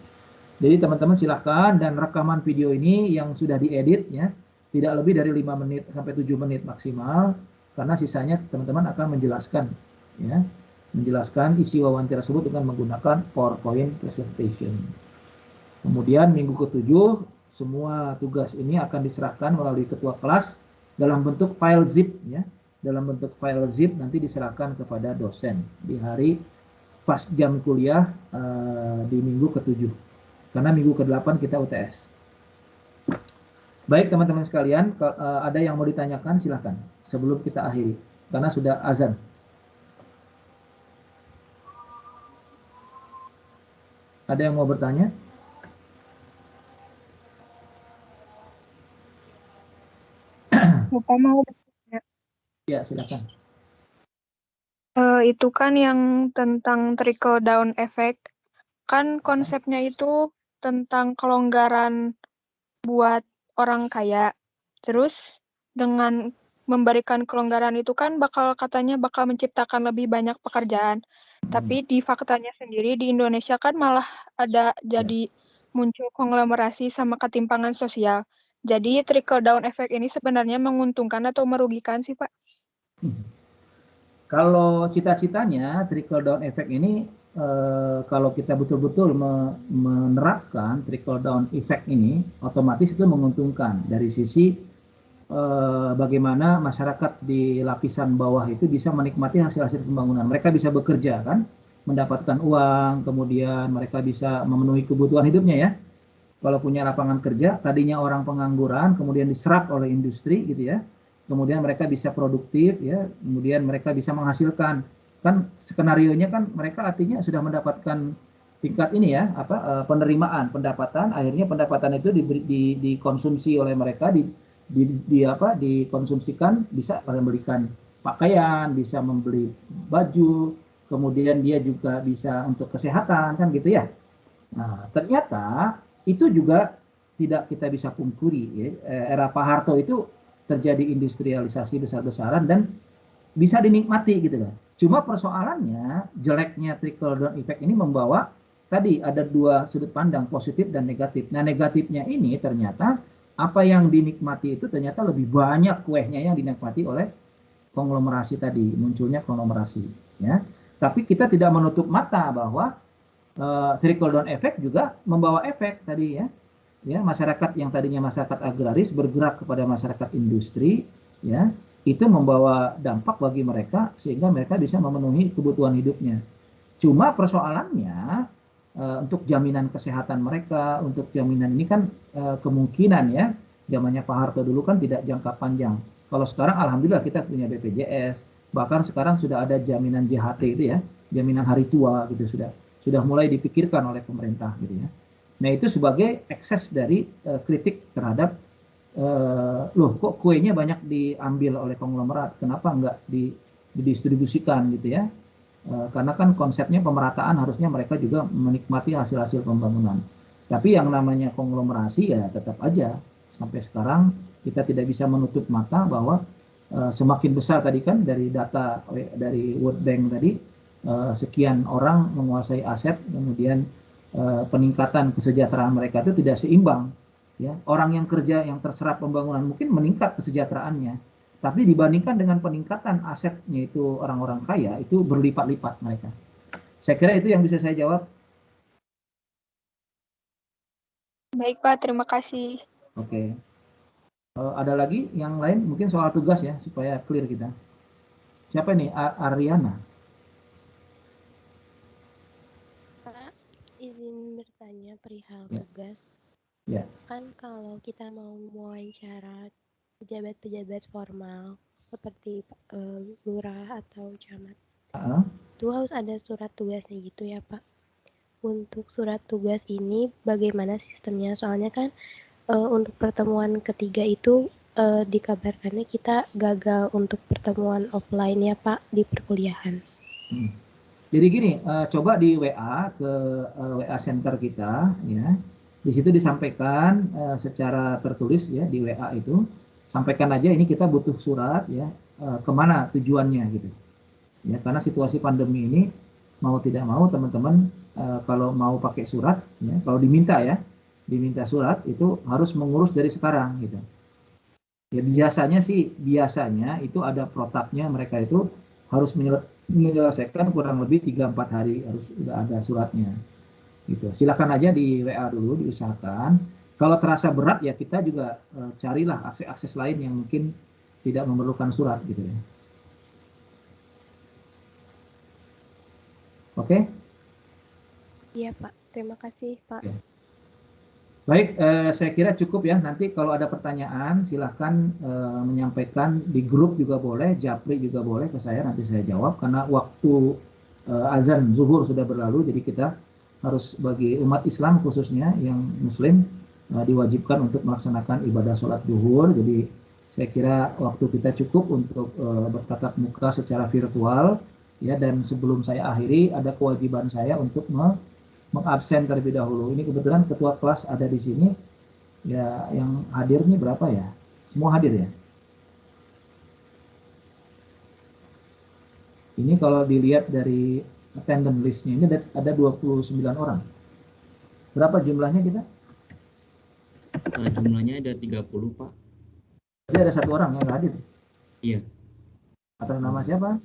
Jadi teman-teman silahkan, dan rekaman video ini yang sudah diedit ya, tidak lebih dari 5 menit sampai 7 menit maksimal, karena sisanya teman-teman akan menjelaskan ya, menjelaskan isi wawancara tersebut dengan menggunakan PowerPoint presentation. Kemudian minggu ke-7 semua tugas ini akan diserahkan melalui ketua kelas dalam bentuk file zip ya. Dalam bentuk file zip nanti diserahkan kepada dosen di hari pas jam kuliah di minggu ke-7. Karena minggu ke-8 kita UTS. Baik teman-teman sekalian, ada yang mau ditanyakan silahkan sebelum kita akhiri. Karena sudah azan. Ada yang mau bertanya? Bapak mau bertanya. Ya, silakan. Itu kan yang tentang trickle down effect. Kan konsepnya itu tentang kelonggaran buat orang kaya. Terus dengan memberikan kelonggaran itu kan katanya bakal menciptakan lebih banyak pekerjaan. Tapi di faktanya sendiri di Indonesia kan malah ada jadi muncul konglomerasi sama ketimpangan sosial. Jadi trickle down effect ini sebenarnya menguntungkan atau merugikan sih, Pak? Kalau cita-citanya trickle down effect ini kalau kita betul-betul menerapkan trickle down effect ini, otomatis itu menguntungkan dari sisi bagaimana masyarakat di lapisan bawah itu bisa menikmati hasil-hasil pembangunan. Mereka bisa bekerja kan, mendapatkan uang, kemudian mereka bisa memenuhi kebutuhan hidupnya ya. Kalau punya lapangan kerja, tadinya orang pengangguran, kemudian diserap oleh industri gitu ya. Kemudian mereka bisa produktif ya, kemudian mereka bisa menghasilkan. Kan skenarionya kan mereka artinya sudah mendapatkan tingkat ini ya, penerimaan, pendapatan, akhirnya pendapatan itu dikonsumsi oleh mereka, dikonsumsikan, bisa membelikan pakaian, bisa membeli baju, kemudian dia juga bisa untuk kesehatan kan gitu ya. Nah, ternyata itu juga tidak kita bisa pungkiri ya. Era Pak Harto itu terjadi industrialisasi besar-besaran dan bisa dinikmati gitu kan. Cuma persoalannya jeleknya trickle down effect ini membawa tadi ada 2 sudut pandang, positif dan negatif. Nah, negatifnya ini ternyata apa yang dinikmati itu ternyata lebih banyak kuehnya yang dinikmati oleh konglomerasi tadi, munculnya konglomerasi ya. Tapi kita tidak menutup mata bahwa trickle down effect juga membawa efek tadi ya. Ya, masyarakat yang tadinya masyarakat agraris bergerak kepada masyarakat industri ya, itu membawa dampak bagi mereka sehingga mereka bisa memenuhi kebutuhan hidupnya. Cuma persoalannya untuk jaminan kesehatan mereka, untuk jaminan ini kan kemungkinan ya, zamannya Pak Harto dulu kan tidak jangka panjang. Kalau sekarang alhamdulillah kita punya BPJS, bahkan sekarang sudah ada jaminan JHT itu ya, jaminan hari tua gitu sudah mulai dipikirkan oleh pemerintah gitu ya. Nah itu sebagai ekses dari kritik terhadap loh kok kuenya banyak diambil oleh konglomerat, kenapa nggak didistribusikan gitu ya. Karena kan konsepnya pemerataan harusnya mereka juga menikmati hasil-hasil pembangunan. Tapi yang namanya konglomerasi ya tetap aja sampai sekarang kita tidak bisa menutup mata bahwa semakin besar tadi kan dari data dari World Bank tadi sekian orang menguasai aset, kemudian peningkatan kesejahteraan mereka itu tidak seimbang. Ya, orang yang kerja yang terserap pembangunan mungkin meningkat kesejahteraannya, tapi dibandingkan dengan peningkatan asetnya itu orang-orang kaya itu berlipat-lipat mereka. Saya kira itu yang bisa saya jawab. Baik Pak, terima kasih. Oke. Ada lagi yang lain mungkin soal tugas ya supaya clear kita. Siapa nih? Ariana. Pak, izin bertanya perihal Ya. tugas. Ya. Kan kalau kita mau mewawancara pejabat-pejabat formal seperti lurah atau camat, itu harus ada surat tugasnya gitu ya Pak. untuk surat tugas ini bagaimana sistemnya? Soalnya kan untuk pertemuan ketiga itu dikabarkannya kita gagal untuk pertemuan offline ya Pak di perkuliahan. Jadi gini, coba di WA ke WA center kita, ya. Di situ disampaikan secara tertulis ya di WA itu, sampaikan aja ini kita butuh surat ya, kemana tujuannya gitu. Ya, karena situasi pandemi ini mau tidak mau teman-teman kalau mau pakai surat, ya, kalau diminta surat itu harus mengurus dari sekarang gitu. Ya biasanya itu ada protapnya, mereka itu harus menyelesaikan kurang lebih 3-4 hari harus sudah ada suratnya. Gitu. Silakan aja di WA dulu diusahakan. Kalau terasa berat ya kita juga carilah akses-akses lain yang mungkin tidak memerlukan surat gitu ya. Oke? Iya Pak, terima kasih Pak. Ya. Baik, saya kira cukup ya. Nanti kalau ada pertanyaan silahkan menyampaikan di grup juga boleh, japri juga boleh ke saya, nanti saya jawab. Karena waktu azan zuhur sudah berlalu, jadi kita harus bagi umat Islam khususnya yang muslim diwajibkan untuk melaksanakan ibadah sholat zuhur. Jadi saya kira waktu kita cukup untuk bertatap muka secara virtual. Ya, dan sebelum saya akhiri ada kewajiban saya untuk mengabsen terlebih dahulu. Ini kebetulan ketua kelas ada di sini. Ya, yang hadir nih berapa ya? Semua hadir ya? Ini kalau dilihat dari attendance list-nya ini ada 29 orang. Berapa jumlahnya kita? Jumlahnya ada 30, Pak. Jadi ada 1 orang yang nggak hadir. Iya. Atas nama siapa?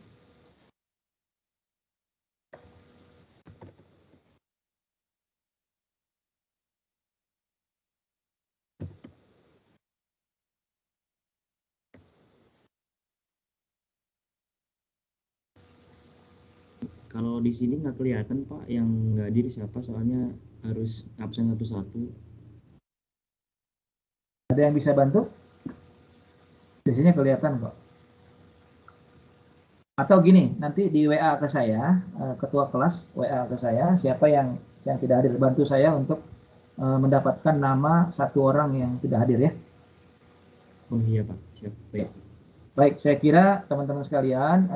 Kalau di sini nggak kelihatan Pak, yang nggak hadir siapa, soalnya harus absen satu-satu. Ada yang bisa bantu? Biasanya kelihatan kok. Atau gini, nanti di WA ke saya, ketua kelas WA ke saya, siapa yang tidak hadir, bantu saya untuk mendapatkan nama 1 orang yang tidak hadir ya. Oh iya Pak, siap. Baik. Baik, saya kira teman-teman sekalian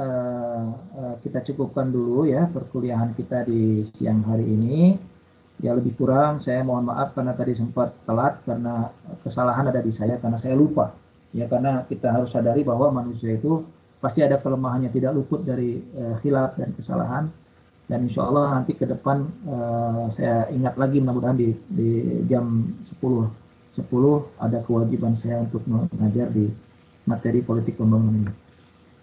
kita cukupkan dulu ya perkuliahan kita di siang hari ini. Ya lebih kurang saya mohon maaf karena tadi sempat telat karena kesalahan ada di saya karena saya lupa. Ya karena kita harus sadari bahwa manusia itu pasti ada kelemahannya, tidak luput dari khilaf dan kesalahan. Dan insya Allah nanti ke depan saya ingat lagi mudah-mudahan di jam 10 ada kewajiban saya untuk mengajar di materi politik pembangunan ini.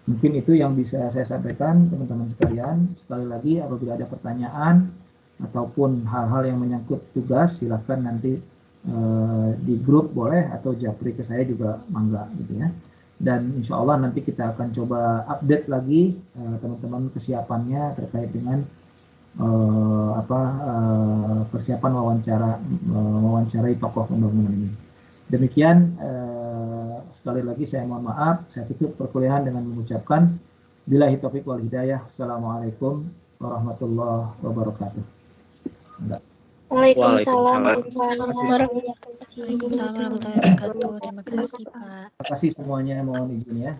Mungkin itu yang bisa saya sampaikan teman-teman sekalian. Sekali lagi apabila ada pertanyaan ataupun hal-hal yang menyangkut tugas silakan nanti di grup boleh atau japri ke saya juga mangga gitu ya. Dan insya Allah nanti kita akan coba update lagi teman-teman kesiapannya terkait dengan persiapan wawancarai tokoh pembangunan ini. Demikian sekali lagi saya mohon maaf, saya tutup perkuliahan dengan mengucapkan billahi taufiq wal hidayah. Assalamualaikum warahmatullahi wabarakatuh. Waalaikumsalam Waalaikumsalam warahmatullahi wabarakatuh. Terima kasih Pak. Terima kasih semuanya, mohon izin ya.